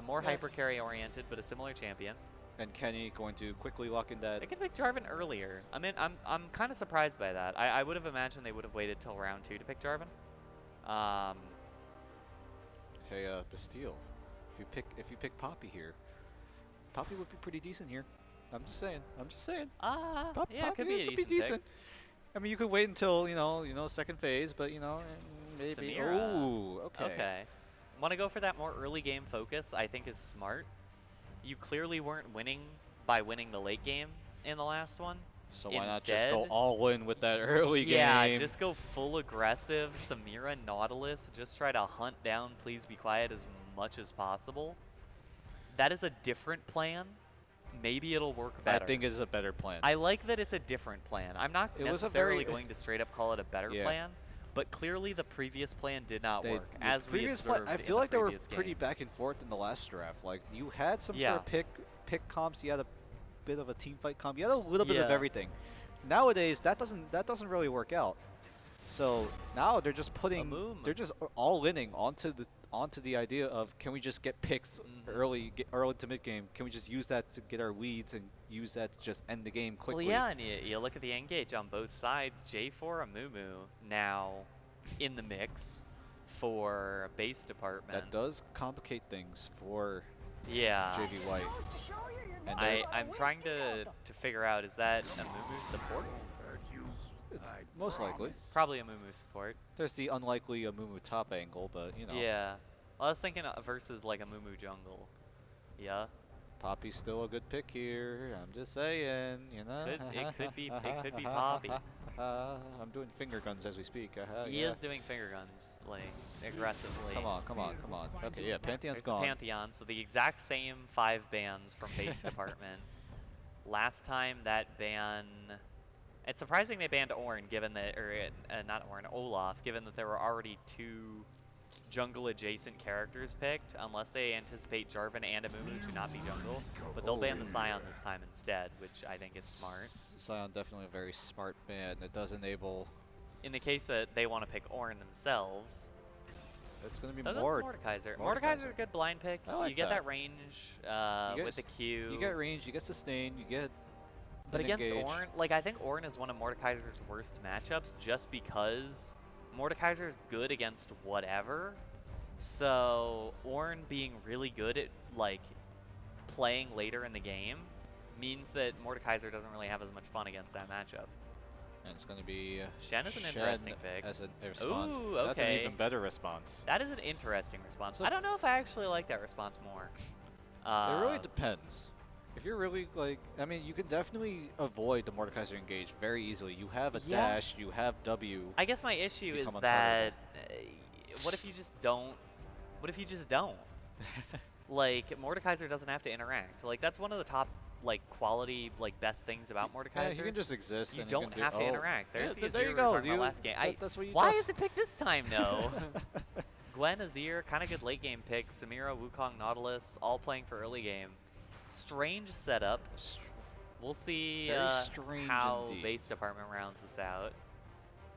More hyper carry oriented, but a similar champion. And Kenny going to quickly lock in that. They could pick Jarvan earlier. I mean, I'm kind of surprised by that. I would have imagined they would have waited till round 2 to pick Jarvan. Hey, Bastille, if you pick Poppy here, Poppy would be pretty decent here. I'm just saying. Yeah, it could be a decent. I mean, you could wait until second phase, but maybe. Samira. Ooh, okay. Okay. Want to go for that more early game focus? I think is smart. You clearly weren't winning by winning the late game in the last one. So why not just go all in with that early game? Yeah, just go full aggressive. Samira, Nautilus, just try to hunt down Please Be Quiet as much as possible. That is a different plan. Maybe it'll work better. I think it's a better plan. I like that it's a different plan. I'm not necessarily going to straight up call it a better plan, but clearly the previous plan did not work. As we observed I feel like they were pretty game. back and forth in the last draft. Like, you had some sort of pick comps, you had a bit of a team fight comp, you had a little bit of everything. Nowadays, that doesn't really work out. So now they're just all inning onto the idea of, can we just get picks early to mid game? Can we just use that to get our leads and use that to just end the game quickly? Well, yeah, and you look at the engage on both sides. J4 Amumu now in the mix for base department. That does complicate things for JV White. And I'm trying to figure out, is that Amumu support? It's most likely. Probably Amumu support. There's the unlikely Amumu top angle, but Yeah. Well, I was thinking versus like Amumu jungle. Yeah. Poppy's still a good pick here. I'm just saying, It could be Poppy. I'm doing finger guns as we speak. He is doing finger guns, like, aggressively. Come on. Okay, yeah, Pantheon's There's gone. Pantheon, so the exact same 5 bans from base department. Last time that ban... It's surprising they banned Ornn, given that, or not Ornn, Olaf, given that there were already 2 jungle-adjacent characters picked, unless they anticipate Jarvan and Amumu to not be jungle. But they'll ban the Scion this time instead, which I think is smart. Scion definitely a very smart ban. It does enable... In the case that they want to pick Ornn themselves, it's going to be Mordekaiser. Mordekaiser's a good blind pick. Like you get that range with the Q. You get range, you get sustain, you get... But against Ornn, like, I think Ornn is one of Mordekaiser's worst matchups just because Mordekaiser is good against whatever. So Ornn being really good at, like, playing later in the game means that Mordekaiser doesn't really have as much fun against that matchup. And it's going to be Shen is an interesting pick. As a response. Ooh, okay. That's an even better response. That is an interesting response. So I don't know if I actually like that response more. It really depends. If you're really, like, I mean, you can definitely avoid the Mordekaiser engage very easily. You have a dash, you have W. I guess my issue is that, what if you just don't? What if you just don't? Like, Mordekaiser doesn't have to interact. Like, that's one of the top, like, quality, like, best things about Mordekaiser. Yeah, he can just exist. You and don't have to interact. There's the there Azir you go. from our last game. That's what you Why is it picked this time, though? Gwen, Azir, kind of good late game picks. Samira, Wukong, Nautilus, all playing for early game. Strange setup. We'll see how base department rounds this out.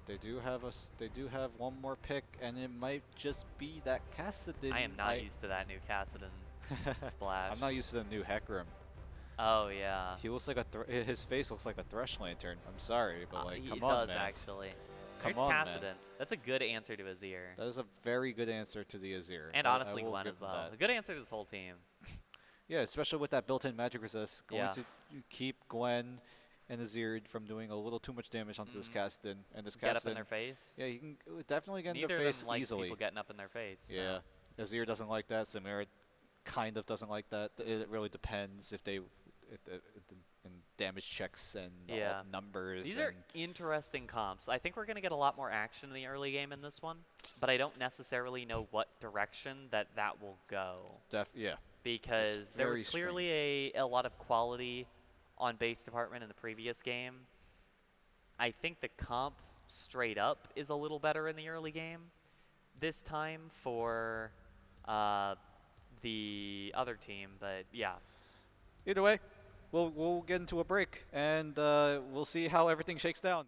They do have one more pick, and it might just be that Kassadin. I am not used to that new Kassadin splash. I'm not used to the new Hecarim. Oh yeah. He looks like his face looks like a Thresh Lantern. I'm sorry, but like, come on, man. He does man. actually. There's Kassadin. Man. That's a good answer to Azir. That is a very good answer to the Azir. And honestly, Gwen as well. A good answer to this whole team. Yeah, especially with that built-in magic resist, going to keep Gwen and Azir from doing a little too much damage onto this Kassadin. And this Get up in their face. Yeah, you can definitely get Neither in their face of them easily. People getting up in their face. Yeah, so. Azir doesn't like that. Samira kind of doesn't like that. It really depends if they, in damage checks and numbers. These are interesting comps. I think we're going to get a lot more action in the early game in this one, but I don't necessarily know what direction that will go. Yeah. Because there was clearly a lot of quality on base department in the previous game. I think the comp straight up is a little better in the early game this time for the other team, but yeah. Either way, we'll get into a break, and we'll see how everything shakes down.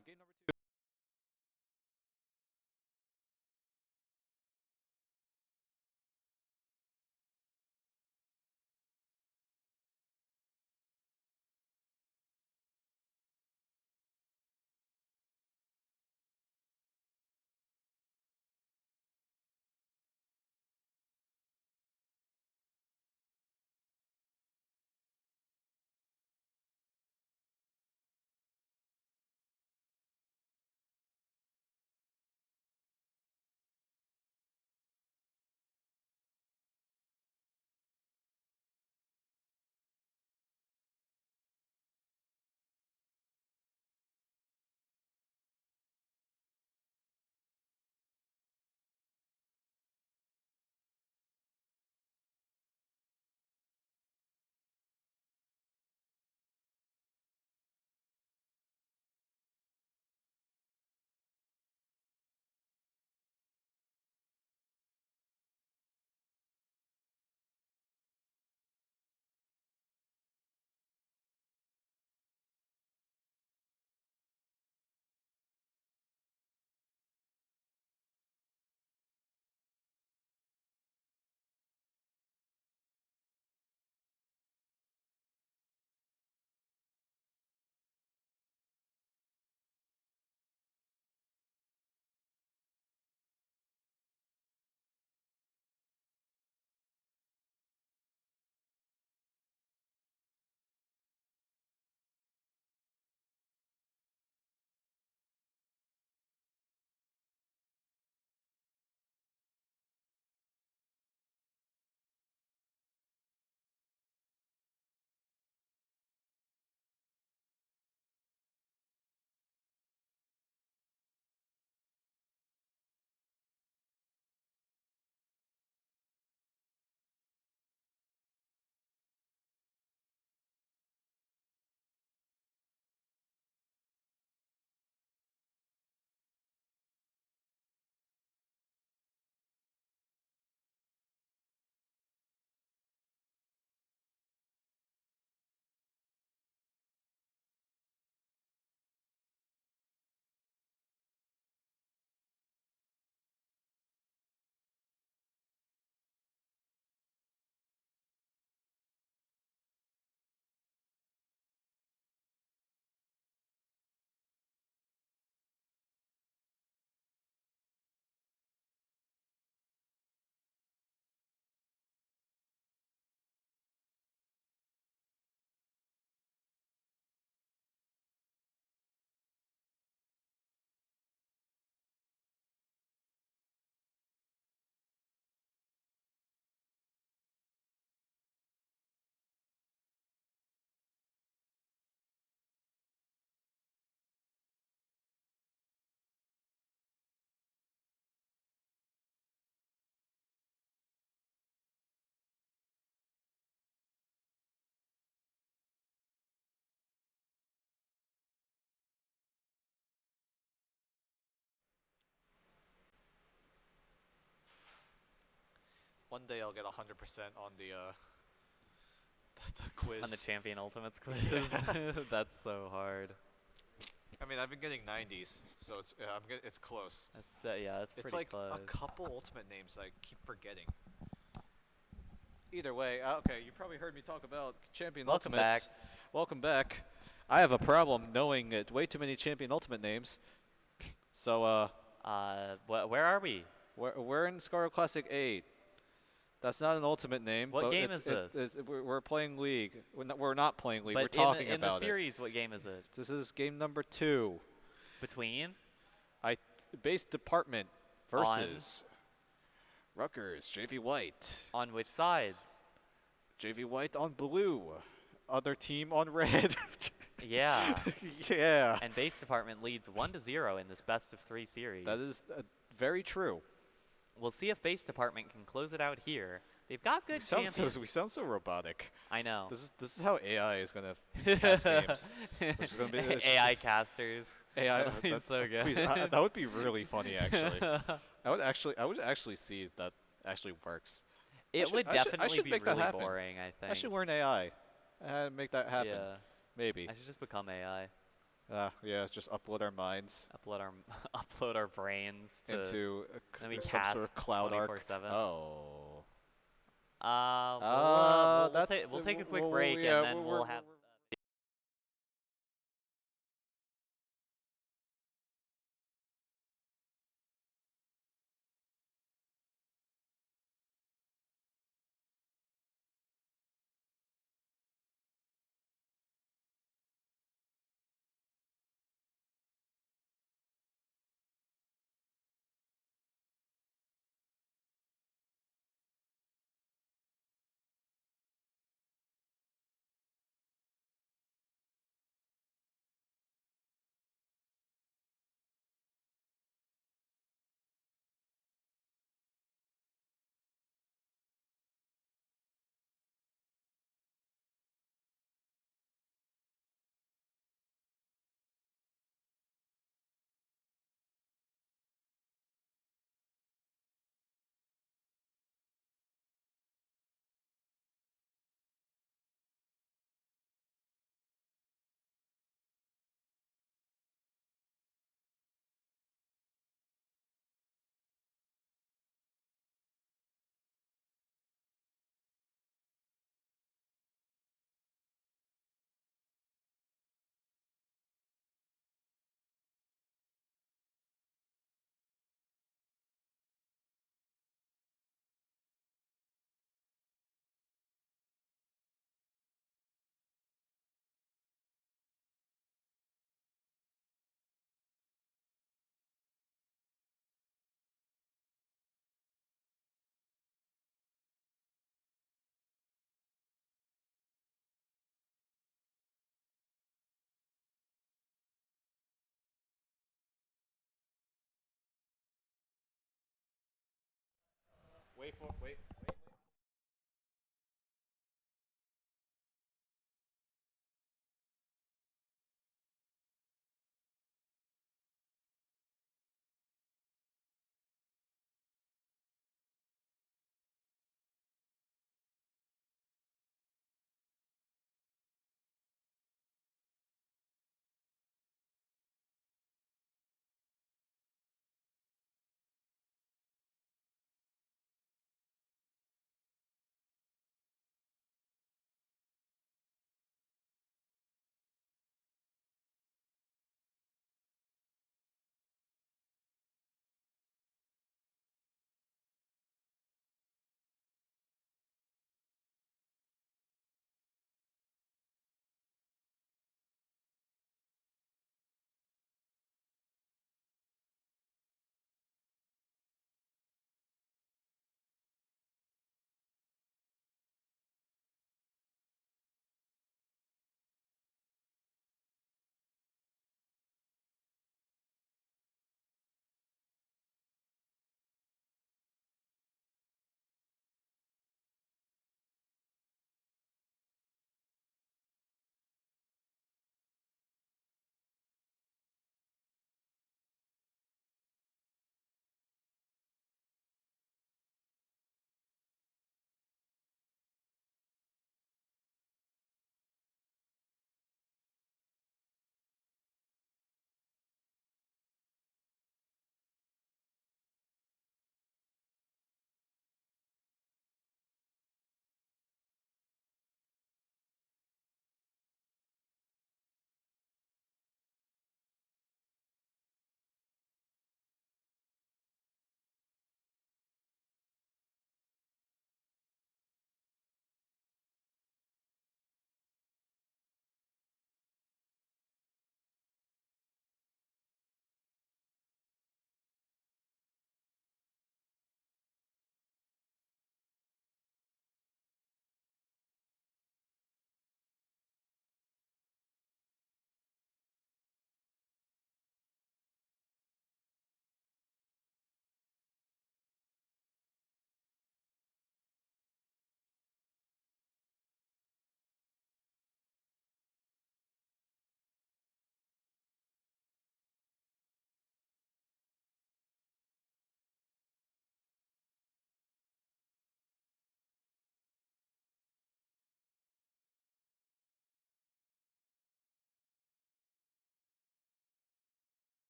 One day I'll get 100% on the quiz. On the Champion Ultimates quiz. Yeah. That's so hard. I mean, I've been getting 90s, so it's close. That's yeah, that's pretty It's like close. a couple ultimate names I keep forgetting. Either way, okay, you probably heard me talk about Champion Welcome Ultimates. back. Welcome back. I have a problem knowing way too many Champion Ultimate names. So, where are we? we're in Scarlet Classic 8. That's not an ultimate name. What but game is this? We're playing League. We're not playing League. But we're talking in the about series, what game is it? This is game number 2. Between? Base Department versus Rutgers, JV White. On which sides? JV White on blue. Other team on red. Yeah. Yeah. And Base Department leads 1-0 in this best-of-3 series. That is very true. We'll see if Base Department can close it out here. They've got good champions. We sound so robotic. I know. This is how AI is gonna cast games. Which is gonna be AI casters. AI. He's so good. Please, that would be really funny, actually. I would actually see if that actually works. It would definitely be make that really happen. boring, I think. I should learn AI. Make that happen. Yeah. Maybe. I should just become AI. Yeah, just upload our minds Upload our brains to into then we some cast sort of cloud arc. 24/7. Oh. We'll take a quick break and then we'll have Wait.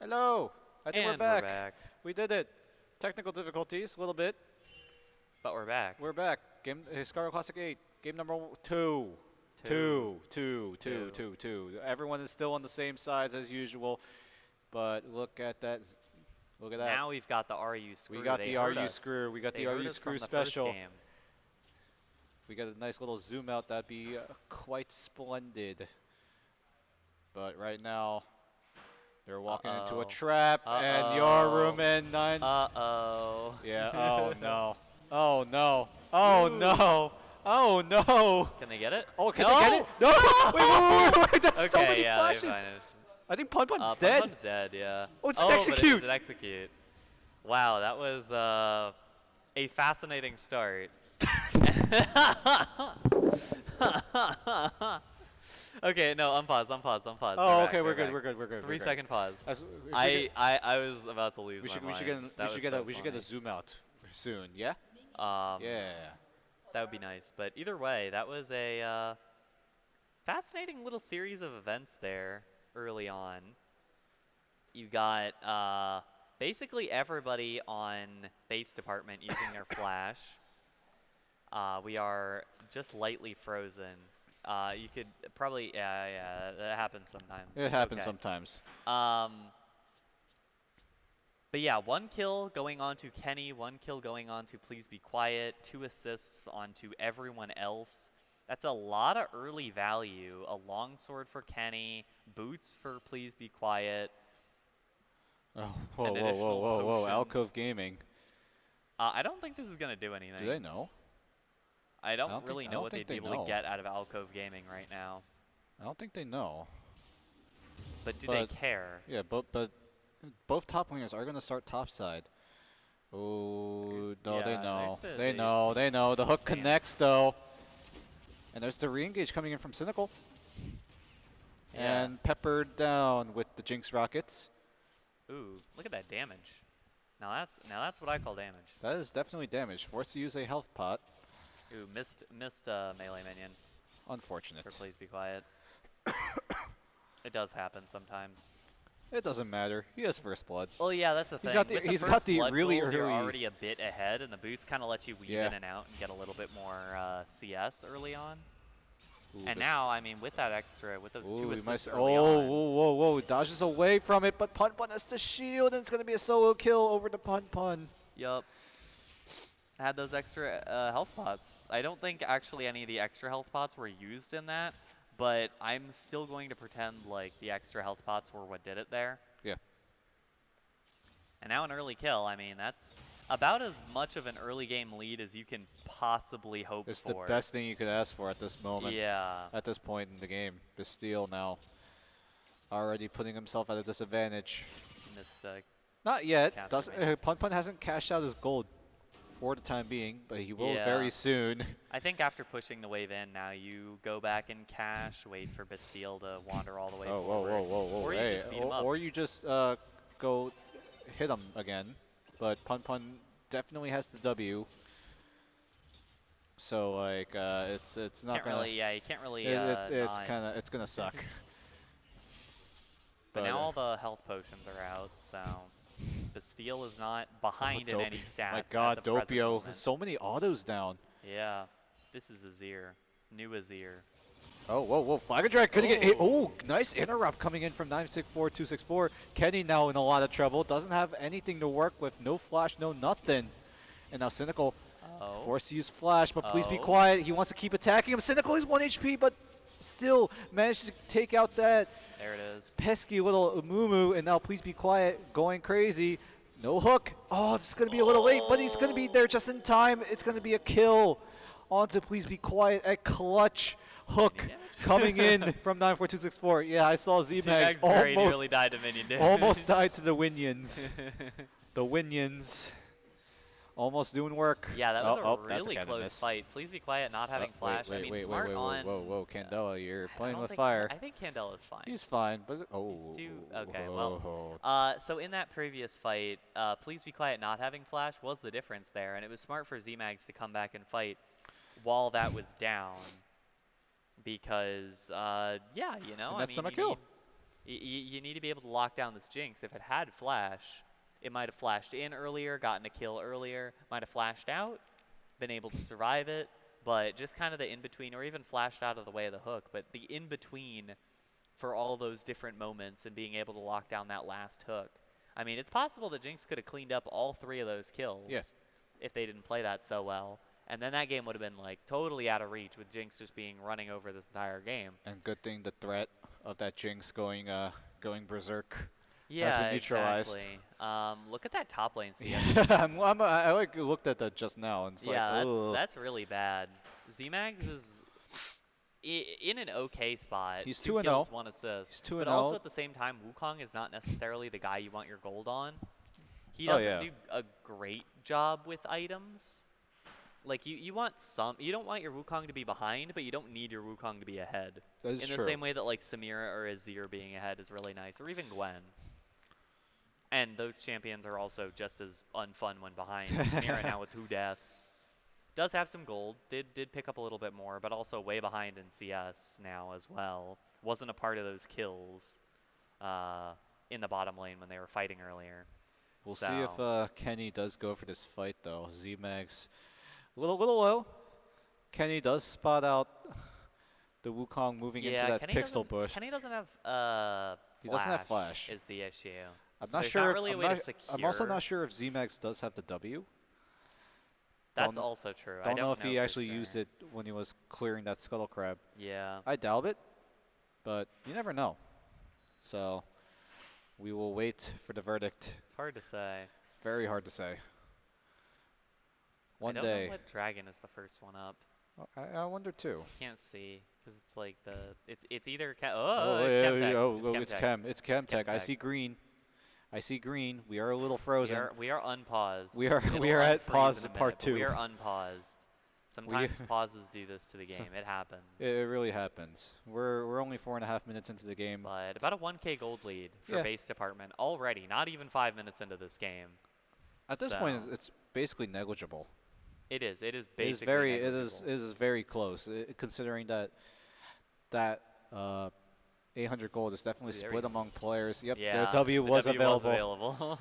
Hello. I think we're And back. We did it. Technical difficulties, a little bit. But we're back. We're back. Game Scarlet Classic 8. Game number 2. Two. Everyone is still on the same sides as usual. But look at that. Look at that. Now we've got the RU screw. We got They the hurt RU us. screw. We got They the hurt RU us screw from the special. first game. If we get a nice little zoom out, that'd be quite splendid. But right now, they're walking into a trap, and your roomman 9. Uh-oh. Yeah. Oh no. Oh no. Oh no. Oh no. Can they get it? Oh, can they get it? No! Wait. That's so Okay, many yeah, flashes. they managed. I think Pun Pun's Pun dead. Pun's dead, yeah. Oh, it's an execute. But it was an execute. Wow, that was a fascinating start. Okay, no, unpause. Oh, okay, we're good. 3-second pause. We I was about to lose my should mind. get a zoom out soon. Yeah. Yeah. That would be nice. But either way, that was a fascinating little series of events there early on. You got basically everybody on base department using their flash. We are just lightly frozen. You could probably, yeah, that happens sometimes. It happens sometimes. But yeah, 1 kill going on to Kenny, 1 kill going on to Please Be Quiet, 2 assists onto everyone else. That's a lot of early value. A longsword for Kenny, boots for Please Be Quiet. Oh, whoa. Alcove Gaming. I don't think this is going to do anything. Do they know? I don't really know what they'd be able to get out of Alcove Gaming right now. I don't think they know. But do they care? Yeah, but both top laners are going to start topside. Oh, no, yeah, they know. they know. The hook connects, though. And there's the re-engage coming in from Cynical. Yeah. And peppered down with the Jinx Rockets. Ooh, look at that damage. Now that's what I call damage. That is definitely damage. Forced to use a health pot. Ooh, missed melee minion. Unfortunate. Or Please Be Quiet. It does happen sometimes. It doesn't matter. He has first blood. Well, yeah, that's the thing. He's got the really early. You're early. already a bit ahead, and the boots kind of let you weave in and out and get a little bit more CS early on. Ooh, and now, I mean, with that extra, with those 2 assists early on. Oh, whoa. Dodges away from it, but Pun Pun has the shield, and it's going to be a solo kill over the Pun Pun. Yup. Had those extra health pots. I don't think actually any of the extra health pots were used in that, but I'm still going to pretend like the extra health pots were what did it there. Yeah. And now an early kill, I mean, that's about as much of an early game lead as you can possibly hope for. It's the best thing you could ask for at this moment. Yeah. At this point in the game. Bastille now already putting himself at a disadvantage. Missed Not yet. Pun Pun hasn't cashed out his gold for the time being, but he will very soon. I think after pushing the wave in, now you go back and cash, wait for Bastille to wander all the way forward. Whoa. Or you just beat him up. Or you just go hit him again. But Pun Pun definitely has the W. So like it's not gonna you can't really it's gonna suck. But now all the health potions are out, so Bastille is not behind in any stats. My God, Doppio, moment. so many autos down. Yeah, this is Azir, new Azir. Oh, whoa, Flag Drag couldn't get hit. Oh, nice interrupt coming in from 964-264. Kenny now in a lot of trouble. Doesn't have anything to work with. No flash, no nothing. And now Cynical forced to use flash, but please be quiet. He wants to keep attacking him. Cynical is 1 HP, but still manages to take out that there it is. Pesky little Mumu, and now please be quiet, going crazy. No hook. Oh, it's going to be a little late, but he's going to be there just in time. It's going to be a kill onto Please Be Quiet. A clutch hook coming in from 94264. Yeah, I saw Z-Mags very nearly died to minion damage. Almost died to the Winions. The Winions. Almost doing work. Yeah, that was a really close fight. Please Be Quiet not having flash. Wait, smart on. Whoa, Candela, you're playing with fire. I think Candela's fine. He's fine, but he's too okay. So in that previous fight, Please Be Quiet not having flash was the difference there, and it was smart for Z-Mags to come back and fight while that was down, because yeah, you know, and that's a kill. You need to be able to lock down this Jinx. If it had flash, it might have flashed in earlier, gotten a kill earlier, might have flashed out, been able to survive it, but just kind of the in-between, or even flashed out of the way of the hook, but the in-between for all those different moments and being able to lock down that last hook. I mean, it's possible that Jinx could have cleaned up all 3 of those kills if they didn't play that so well. And then that game would have been like totally out of reach with Jinx just being running over this entire game. And good thing the threat of that Jinx going berserk Yeah, has been neutralized. exactly. Look at that top lane CS. I like looked at that just now and it's yeah, like, that's really bad. Z-Mags is in an okay spot. He's 2 2-0. kills, 1 assist. He's 2-0. But also at the same time, Wukong is not necessarily the guy you want your gold on. He doesn't do a great job with items. Like you want you don't want your Wukong to be behind, but you don't need your Wukong to be ahead. That is in true. the same way that like Samira or Azir being ahead is really nice, or even Gwen. And those champions are also just as unfun when behind. Samira now with 2 deaths. Does have some gold, did pick up a little bit more, but also way behind in CS now as well. Wasn't a part of those kills in the bottom lane when they were fighting earlier. We'll see if Kenny does go for this fight though. Z-Mags a little low. Kenny does spot out the Wukong moving into that pixel bush. Kenny doesn't have flash. He doesn't have flash. Is the issue. I'm So not there's sure. Not really a way to secure. I'm also not sure if Z-Mags does have the W. That's also true. Don't know if he for actually sure. used it when he was clearing that scuttle crab. Yeah. I doubt it, but you never know. So we will wait for the verdict. It's hard to say. Very hard to say. One I don't day. know what dragon is the first one up. I wonder too. Can't see because it's like it's either it's Chemtech. It's Chem. It's Chemtech. I see green. I see green. We are a little frozen. We are unpaused. We are at pause part 2. We are unpaused. Sometimes pauses do this to the game. It happens. It really happens. We're only 4.5 minutes into the game. But about a 1K gold lead for base department already. Not even 5 minutes into this game. At this point, it's basically negligible. It is. It is basically negligible. It is very close, considering that 800 gold is definitely split among players. Yep, yeah, the W was available.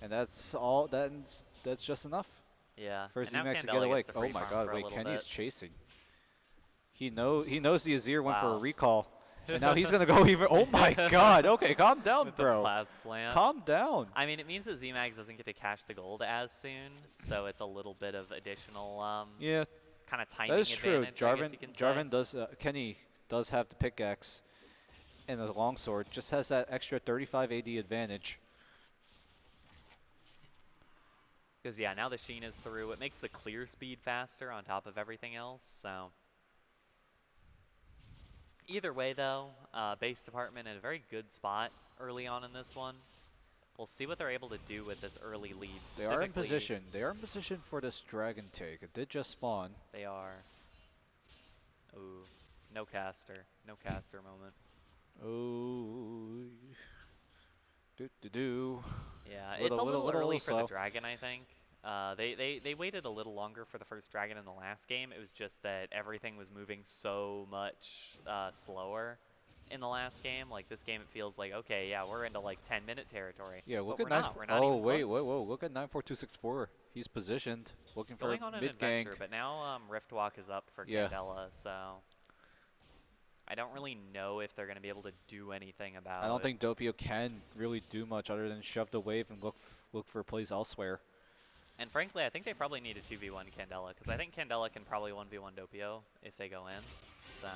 And that's all. That's just enough. Yeah. For Z-Max to get away. Oh my God! Wait, Kenny's chasing. He knows the Azir went for a recall, and now he's gonna go even. Oh my God! Okay, calm down, bro. The Plas plant. Calm down. I mean, it means that Z-Mags doesn't get to cash the gold as soon, so it's a little bit of additional kind of timing that is advantage. True. I guess you can Jarvan does. Kenny does have the pickaxe and the longsword. Just has that extra 35 AD advantage. Because, yeah, now the Sheen is through. It makes the clear speed faster on top of everything else, so. Either way, though, base department in a very good spot early on in this one. We'll see what they're able to do with this early lead. They are in position. They are in position for this dragon take. It did just spawn. They are. Ooh, no caster. No caster moment. Oh. Yeah, it's a little early for the dragon, I think. They waited a little longer for the first dragon in the last game. It was just that everything was moving so much slower in the last game. Like this game, it feels like, okay, yeah, we're into like 10-minute territory. Yeah, look at Oh, wait, whoa, look at 94264. He's positioned, looking for going on an adventure, but now Riftwalk is up for Candela, so I don't really know if they're going to be able to do anything about it. I don't think Doppio can really do much other than shove the wave and look for plays elsewhere. And frankly, I think they probably need a 2v1 Candela, because I think Candela can probably 1v1 Doppio if they go in. So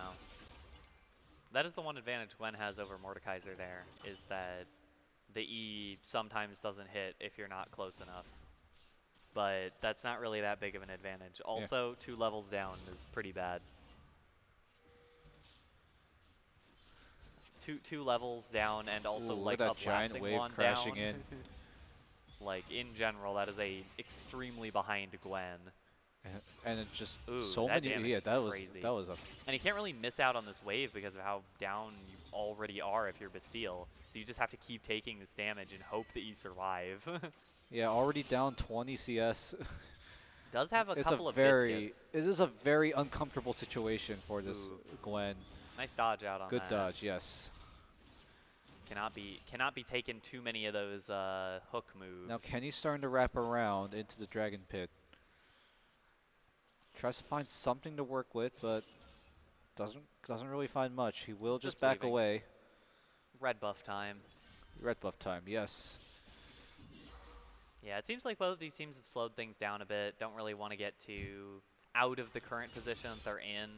that is the one advantage Gwen has over Mordekaiser there, is that the E sometimes doesn't hit if you're not close enough. But that's not really that big of an advantage. Also, 2 levels down is pretty bad. Two levels down, and also like a giant wave crashing down. in. Like in general, that is a extremely behind Gwen. And it just so many. Yeah, that was a. And you can't really miss out on this wave because of how down you already are if you're Bastille. So you just have to keep taking this damage and hope that you survive. Yeah, already down 20 CS. Does have a couple of biscuits. It is a very uncomfortable situation for this Gwen. Nice dodge out on that. Good dodge, yes. Cannot be taking too many of those hook moves. Now Kenny's starting to wrap around into the Dragon Pit. Tries to find something to work with, but doesn't really find much. He will just back leaving. away. Red buff time. Red buff time, yes. Yeah, it seems like both of these teams have slowed things down a bit. Don't really want to get too out of the current position that they're in.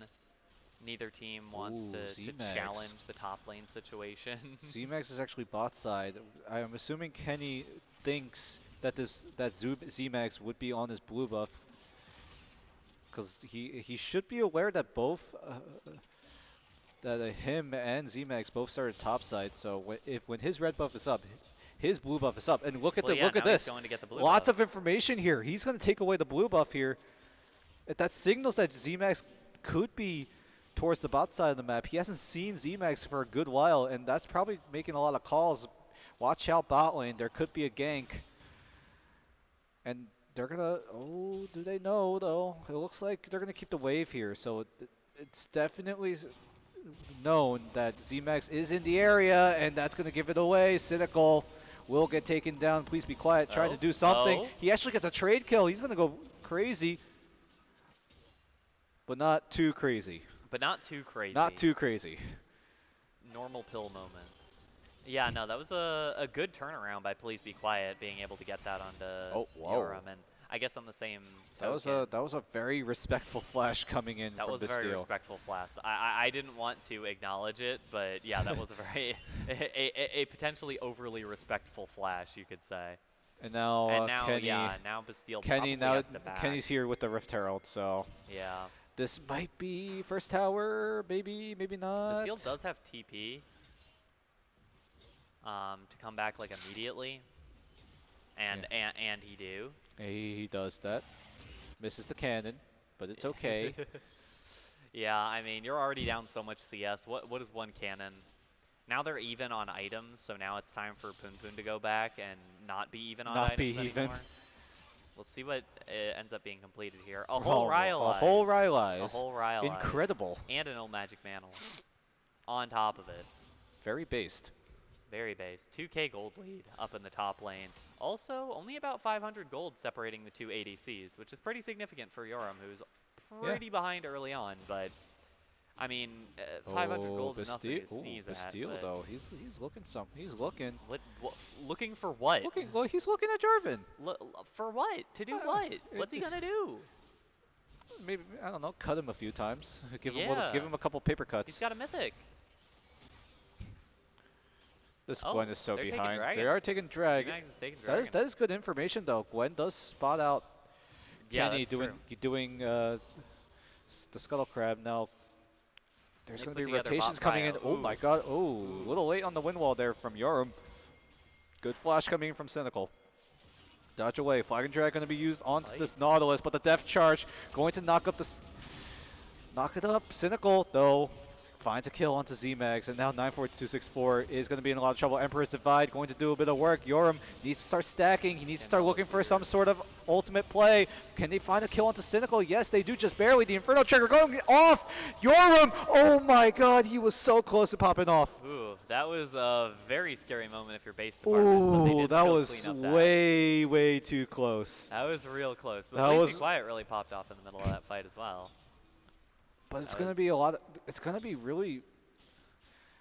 Neither team wants to challenge the top lane situation. Z-Max is actually bot side. I'm assuming Kenny thinks that Z-Max would be on his blue buff, because he should be aware that both him and Z-Max both started top side. So when his red buff is up, his blue buff is up. And look at look at this. Going to get the blue Lots buff. of information here. He's going to take away the blue buff here. That signals that Z-Max could be towards the bot side of the map. He hasn't seen Z-Max for a good while, and that's probably making a lot of calls. Watch out bot lane. There could be a gank. And they're going to, do they know, though? It looks like they're going to keep the wave here. So it's definitely known that Z-Max is in the area, and that's going to give it away. Cynical will get taken down. Please be quiet. Trying to do something. He actually gets a trade kill. He's going to go crazy. But not too crazy. But not too crazy. Not too crazy. Normal pill moment. Yeah, no, that was a good turnaround by Please Be Quiet, being able to get that onto Yoram. And I guess on the same token, that was a very respectful flash coming in from Bastille. That was a very respectful flash. I didn't want to acknowledge it, but yeah, that was a very a potentially overly respectful flash, you could say. And now, Kenny, now Bastille Kenny probably has to back. Kenny's here with the Rift Herald, so yeah. This might be first tower, maybe not. Bastille does have TP to come back like immediately, and he do. He does that. Misses the cannon, but it's okay. Yeah, I mean, you're already down so much CS. What is one cannon? Now they're even on items, so now it's time for Poon Poon to go back and not be even on items anymore. We'll see what ends up being completed here. A whole Rylai's. A whole Rylai's. A whole Rylai's. Incredible. And an old Magic Mantle on top of it. Very based. Very based. 2k gold lead up in the top lane. Also, only about 500 gold separating the two ADCs, which is pretty significant for Yoram, who's pretty behind early on. But, I mean, 500 gold is nothing to sneeze at. Bastille, though, he's looking something. He's looking. Looking for what? Well, he's looking at Jarvan. For what? To do what? What's he gonna do? Maybe, I don't know, cut him a few times. Give him a couple paper cuts. He's got a mythic. This Gwen is so behind. They are taking drag. That is good information, though. Gwen does spot out Kenny doing the Scuttle Crab. Now, there's going to be rotations coming in. Oh, my God. Oh, a little late on the wind wall there from Yoram. Good flash coming in from Cynical. Dodge away. Flag and Drag going to be used onto this Nautilus, but the Death Charge going to knock it up. Cynical, though, finds a kill onto Z-Max, and now 94264 is going to be in a lot of trouble. Emperor's Divide going to do a bit of work. Yoram needs to start stacking. He needs to start looking for some sort of ultimate play. Can they find a kill onto Cynical? Yes, they do, just barely. The Inferno Trigger going off. Yoram, oh my God, he was so close to popping off. Ooh, that was a very scary moment if you're base department. Ooh, that was way too close. That was real close. But Please Be Quiet really popped off in the middle of that fight as well. But it's going to be a lot. It's going to be really.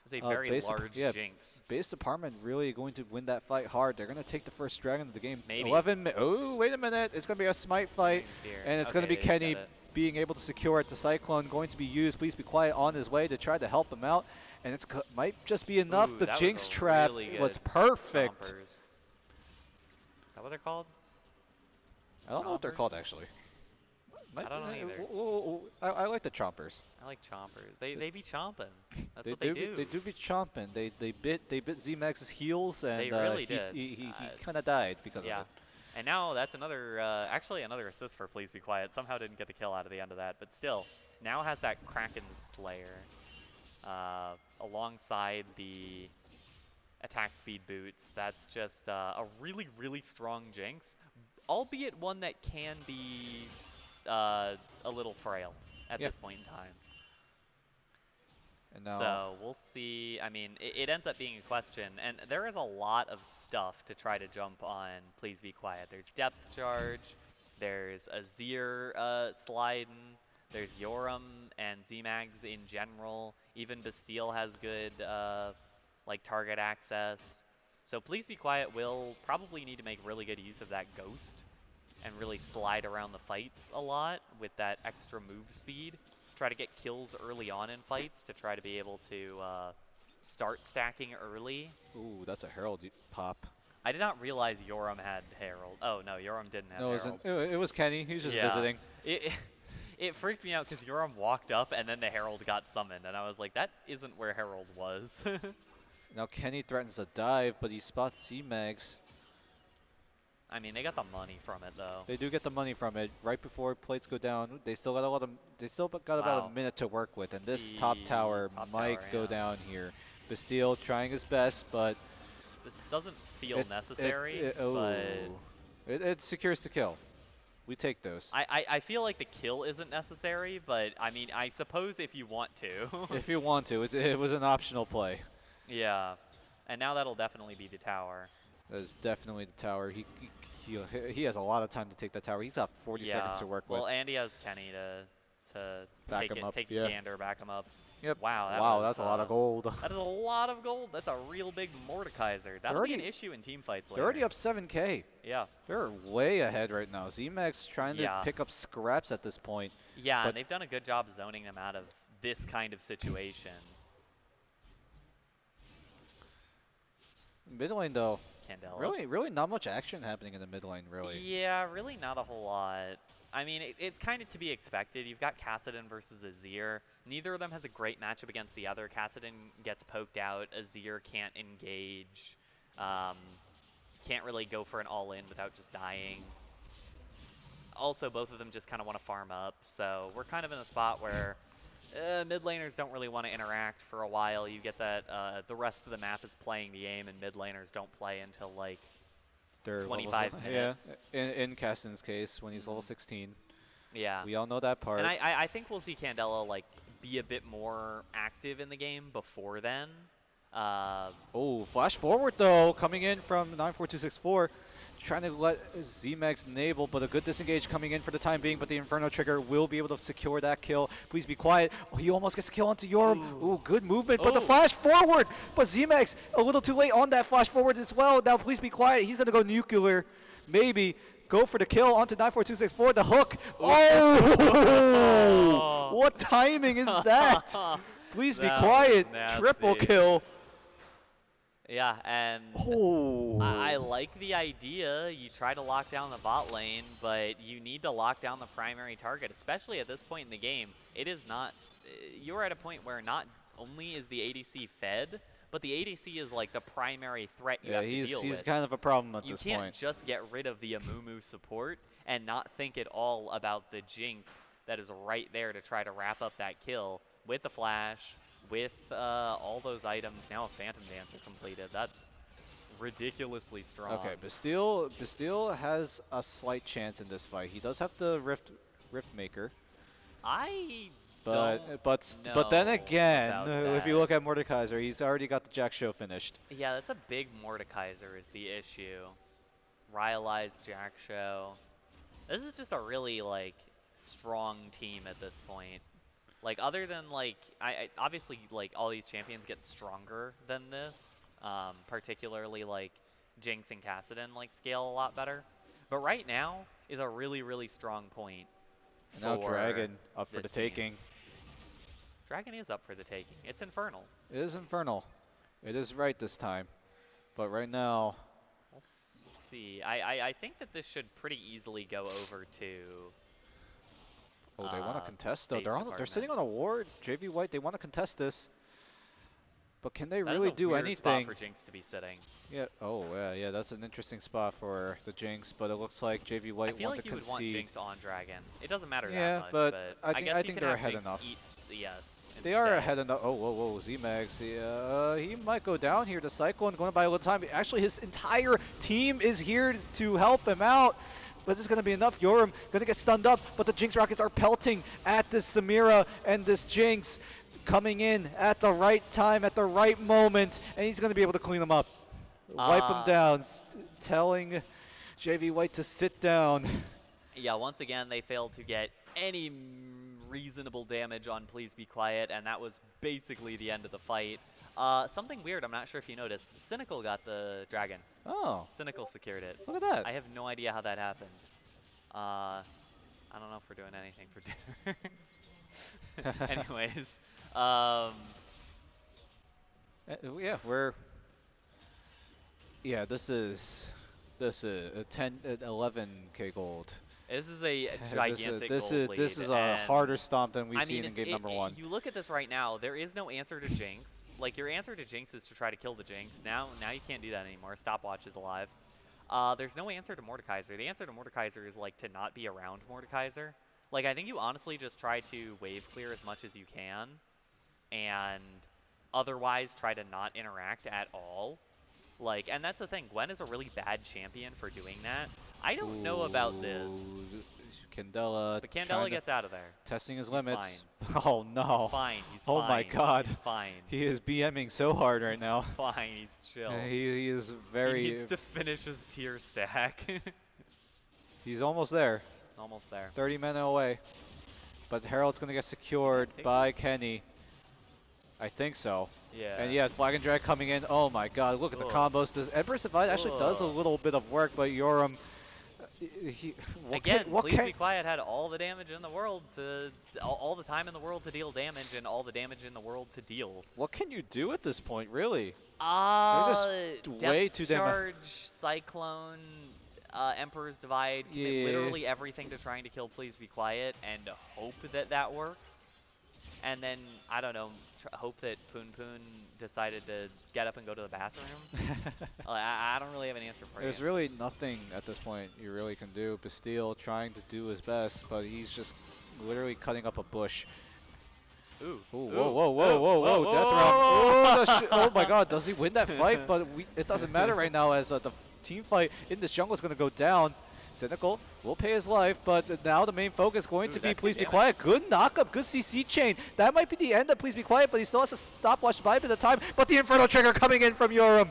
It's a very large jinx. Base department really going to win that fight hard. They're going to take the first dragon of the game. Maybe. 11. Oh, wait a minute! It's going to be a smite fight, and it's going to be Kenny being able to secure it. The Cyclone going to be used. Please Be Quiet on his way to try to help him out, and it's might just be enough. Ooh, the jinx trap was perfect. Chompers. Is that what they're called? I don't know what they're called actually. I don't know either. I like the chompers. I like chompers. They be chomping. That's what they do. They do be chomping. They bit Z-Max's heels, and they really did. He kind of died because of it. And now that's another, actually another assist for Please Be Quiet. Somehow didn't get the kill out of the end of that, but still, now has that Kraken Slayer alongside the attack speed boots. That's just a really strong jinx, albeit one that can be a little frail at this point in time. And now So we'll see. I mean, it ends up being a question, and there is a lot of stuff to try to jump on. Please be quiet. There's depth charge. There's Azir sliding. There's Yoram and Z-Mags in general. Even Bastille has good like target access. So please be quiet. Will probably need to make really good use of that ghost and really slide around the fights a lot with that extra move speed. Try to get kills early on in fights to try to be able to start stacking early. Ooh, that's a Herald pop. I did not realize Yoram had Herald. Oh, no, Yoram didn't have Herald. It was Kenny. He was just visiting. It freaked me out because Yoram walked up and then the Herald got summoned. And I was like, that isn't where Herald was. Now Kenny threatens a dive, but he spots C-Mags. I mean, they got the money from it, though. They do get the money from it. Right before plates go down, they still got about a minute to work with. And this top tower might go down here. Bastille trying his best, but this doesn't feel necessary, but it secures the kill. We take those. I feel like the kill isn't necessary, but I mean, I suppose if you want to. If you want to. It was an optional play. Yeah. And now that'll definitely be the tower. That is definitely the tower. He has a lot of time to take that tower. He's got 40 seconds to work with. Well, and he has Kenny to take a gander, back him up. Yep. Wow, that's a lot of gold. That is a lot of gold. That's a real big Mordekaiser. That'll be an issue in team fights later. They're already up 7K. Yeah. They're way ahead right now. Z-Max trying to pick up scraps at this point. Yeah, and they've done a good job zoning them out of this kind of situation. Mid lane, though. Candela. Really not much action happening in the mid lane, really. Yeah, really not a whole lot. I mean, it's kind of to be expected. You've got Kassadin versus Azir. Neither of them has a great matchup against the other. Kassadin gets poked out. Azir can't engage. Can't really go for an all-in without just dying. Also, both of them just kind of want to farm up. So we're kind of in a spot where mid laners don't really want to interact for a while. You get that the rest of the map is playing the game, and mid laners don't play until like 25 minutes. Yeah, in Kassadin's case, when he's level 16. Yeah. We all know that part. And I think we'll see Candela like be a bit more active in the game before then. Flash forward, though, coming in from 94264. Trying to let Z-Max enable, but a good disengage coming in for the time being, but the Inferno trigger will be able to secure that kill. Please be quiet. Oh, he almost gets a kill onto Yoram. Ooh, good movement, but the flash forward. But Z-Max a little too late on that flash forward as well. Now, please be quiet. He's going to go nuclear. Maybe go for the kill onto 94264. The hook. Oh! What timing is that? Please be quiet. Triple kill. Yeah, and I like the idea. You try to lock down the bot lane, but you need to lock down the primary target, especially at this point in the game. It is not – you're at a point where not only is the ADC fed, but the ADC is like the primary threat you have to deal with. He's kind of a problem at this point. You can't just get rid of the Amumu support and not think at all about the Jinx that is right there to try to wrap up that kill with the flash – with all those items. Now a Phantom Dancer completed. That's ridiculously strong. Okay, Bastille has a slight chance in this fight. He does have the Rift Maker. But then again, if you look at Mordekaiser, he's already got the Jack Show finished. Yeah, that's a big Mordekaiser is the issue. Rylai's Jack Show. This is just a really like strong team at this point. Like, other than, like, I obviously, like, all these champions get stronger than this, particularly, like, Jinx and Kassadin, like, scale a lot better. But right now is a really, really strong point for now Dragon up for the taking. Dragon is up for the taking. It's Infernal. It is Infernal. It is right this time. But right now... We'll see. I think that this should pretty easily go over to... Oh, they want to contest, though. They're sitting on a ward. JV White, they want to contest this. But can they really do anything? Spot for Jinx to be sitting. Yeah. Oh, yeah. That's an interesting spot for the Jinx, but it looks like JV White want to concede. I feel like you would want Jinx on Dragon. It doesn't matter that much, but I guess I think they're ahead Jinx enough. They are ahead enough. Oh, whoa, Z-Mags. He might go down here. The Cyclone going to buy a little time. Actually, his entire team is here to help him out. But this is going to be enough. Yoram going to get stunned up, but the Jinx Rockets are pelting at this Samira and this Jinx. coming in at the right time, at the right moment, and he's going to be able to clean them up. Wipe them down, telling JV White to sit down. Yeah, once again, they failed to get any reasonable damage on Please Be Quiet, and that was basically the end of the fight. Something weird, I'm not sure if you noticed, Cynical got the dragon. Oh. Cynical secured it. Look at that. I have no idea how that happened. I don't know if we're doing anything for dinner. Anyways. Yeah, this is a 11K gold. This is a gigantic this gold lead, is a harder stomp than we've seen in game number 1. You look at this right now, there is no answer to Jinx. Like, your answer to Jinx is to try to kill the Jinx. Now you can't do that anymore. Stopwatch is alive. There's no answer to Mordekaiser. The answer to Mordekaiser is, like, to not be around Mordekaiser. Like, I think you honestly just try to wave clear as much as you can, and otherwise try to not interact at all. Like, and that's the thing. Gwen is a really bad champion for doing that. I don't know about this. Candela. But Candela gets out of there. Testing his He's limits. Fine. Oh, no. He's fine. He's oh, fine. my God. He's fine. He is BMing so hard right now. Fine. He's chill. He is very... He needs to finish his tier stack. He's almost there. Almost there. 30 men away. But Herald's going to get secured by Kenny. I think so. Yeah. And yeah, Flag and Drag coming in. Oh my God, look at the combos. This Emperor's Divide actually does a little bit of work, but Yoram... Please Be Quiet had all the damage in the world to... all the time in the world to deal damage and all the damage in the world to deal. What can you do at this point, really? Way too Charge, Cyclone, Emperor's Divide, commit literally everything to trying to kill Please Be Quiet and hope that that works. And then, I don't know, hope that Poon Poon decided to get up and go to the bathroom. I don't really have an answer for you. There's really nothing at this point you really can do. Bastille trying to do his best, but he's just literally cutting up a bush. Ooh. Ooh, whoa, death round. Oh my God, does he win that fight? But it doesn't matter right now as the team fight in this jungle is going to go down. Cynical will pay his life, but now the main focus going to be Please Be Quiet. Good knockup, good CC chain. That might be the end of Please Be Quiet, but he still has a stopwatch vibe at the time. But the Inferno Trigger coming in from Yoram.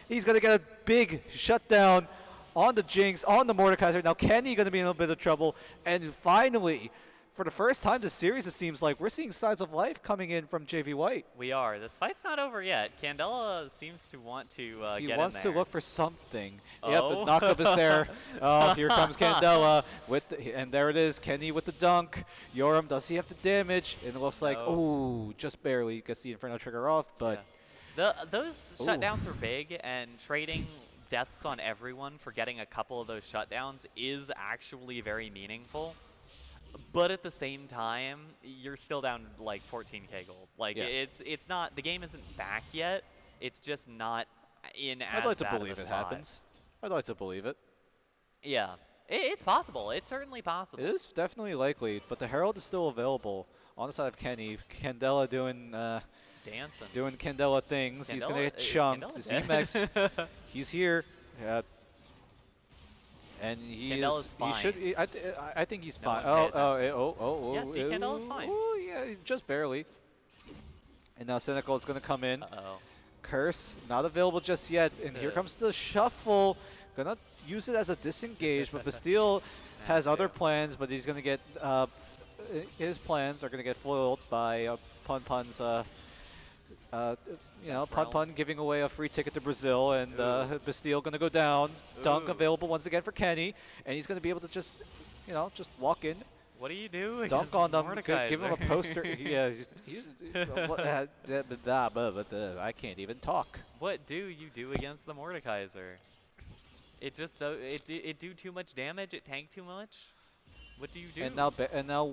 He's going to get a big shutdown on the Jinx, on the Mordekaiser. Now Kenny going to be in a little bit of trouble. And finally, for the first time this series, it seems like we're seeing signs of life coming in from JV White. We are. This fight's not over yet. Candela seems to want to get in there. He wants to look for something. Yep, the knockup is there. Oh, here comes Candela. And there it is, Kenny with the dunk. Yoram, does he have the damage? And it looks like, ooh, just barely gets the Inferno Trigger off. But those shutdowns are big, and trading deaths on everyone for getting a couple of those shutdowns is actually very meaningful. But at the same time, you're still down like 14K gold. Like it's not, the game isn't back yet. It's just not in as I'd like to bad believe of a it spot. happens. I'd like to believe it. Yeah, it's possible. It's certainly possible. It is definitely likely, but the Herald is still available on the side of Kenny. Candela doing dancing, doing Candela things. He's gonna get chunked. Z-Max, he's here. And Candela's fine. He should. I think he's fine. Yeah, see, Candela's fine. Oh, yeah, just barely. And now Cynical is going to come in. Curse, not available just yet. And here comes the shuffle. Gonna use it as a disengage, but Bastille has other plans, but he's going to get, his plans are going to get foiled by Pun Pun's, Pun Pun giving away a free ticket to Brazil, and Bastille going to go down. Dunk available once again for Kenny, and he's going to be able to just, just walk in. What do you do? Dunk on them, give him a poster. Yeah, I can't even talk. What do you do against the Mordekaiser? It just it do too much damage. It tank too much. What do you do? And now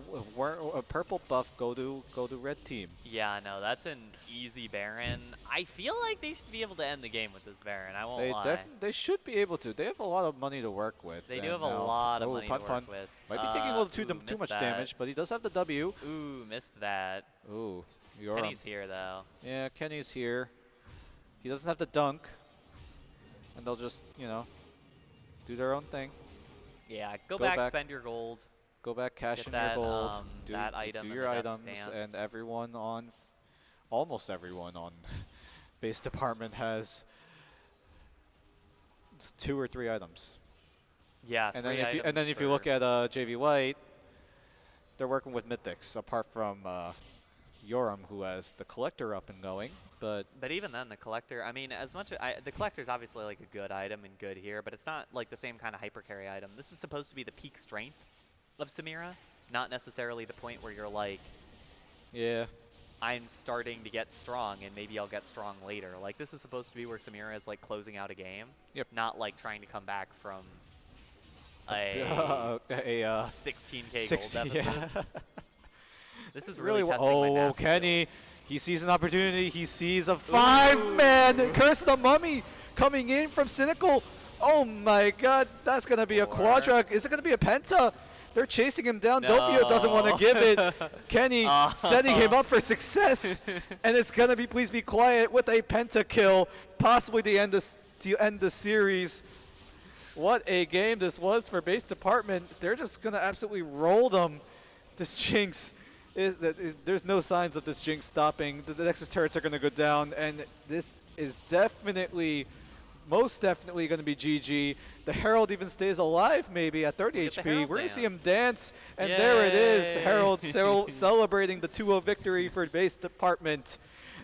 a purple buff go to red team. Yeah, no, that's an easy Baron. I feel like they should be able to end the game with this Baron. I won't lie. They should be able to. They have a lot of money to work with. They do have a lot of money to work with. Might be taking a little too much damage, but he does have the W. Ooh, missed that. Ooh, Kenny's here though. Yeah, Kenny's here. He doesn't have the dunk, and they'll just do their own thing. Yeah, go back, spend your gold. Go back, cash in your gold, do your items, and everyone on almost everyone on base department has 2 or 3 items. Yeah, And then if you look at JV White, they're working with mythics apart from Yoram, who has the collector up and going. But even then, the collector, I mean, the collector is obviously like a good item and good here, but it's not like the same kind of hyper carry item. This is supposed to be the peak strength of Samira, not necessarily the point where you're like, yeah, I'm starting to get strong and maybe I'll get strong later. Like, this is supposed to be where Samira is like closing out a game, not like trying to come back from a 16k gold deficit. Yeah. This is really testing my math Kenny. skills. He sees an opportunity. He sees a 5-man Curse the Mummy coming in from Cynical. Oh my god, that's going to be a quadra. Is it going to be a penta? They're chasing him down. No. Doppio doesn't want to give it. Kenny setting him up for success. And it's going to be Please Be Quiet with a penta kill, possibly to end the series. What a game this was for base department. They're just going to absolutely roll them. This Jinx. There's no signs of this Jinx stopping. The Nexus turrets are going to go down, and this is definitely, most definitely going to be GG. The Herald even stays alive maybe at 30 HP. We're going to see him dance, and there it is. Herald celebrating the 2-0 victory for base department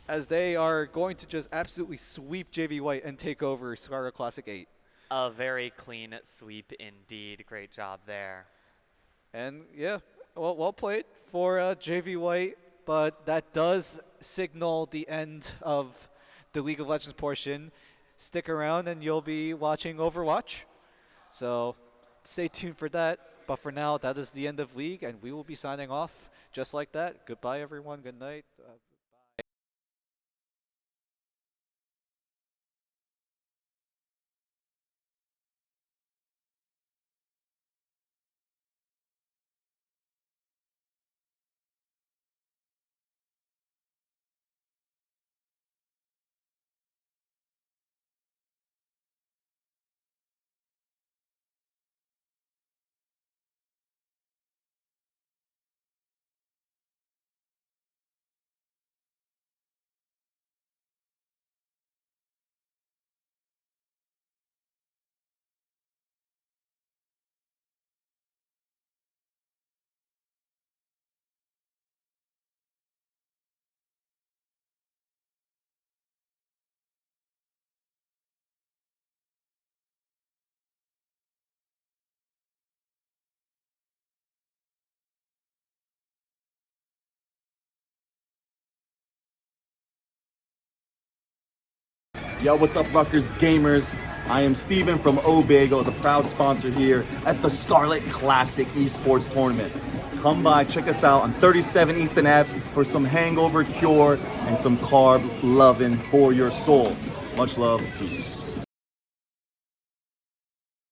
as they are going to just absolutely sweep JV White and take over Scarlet Classic 8. A very clean sweep indeed. Great job there. And yeah, well played for JV White, but that does signal the end of the League of Legends portion. Stick around and you'll be watching Overwatch. So stay tuned for that. But for now, that is the end of League, and we will be signing off just like that. Goodbye, everyone. Good night. Yo, what's up, Rutgers gamers? I am Steven from Obago, as a proud sponsor here at the Scarlet Classic Esports Tournament. Come by, check us out on 37 Easton Ave for some hangover cure and some carb loving for your soul. Much love, peace.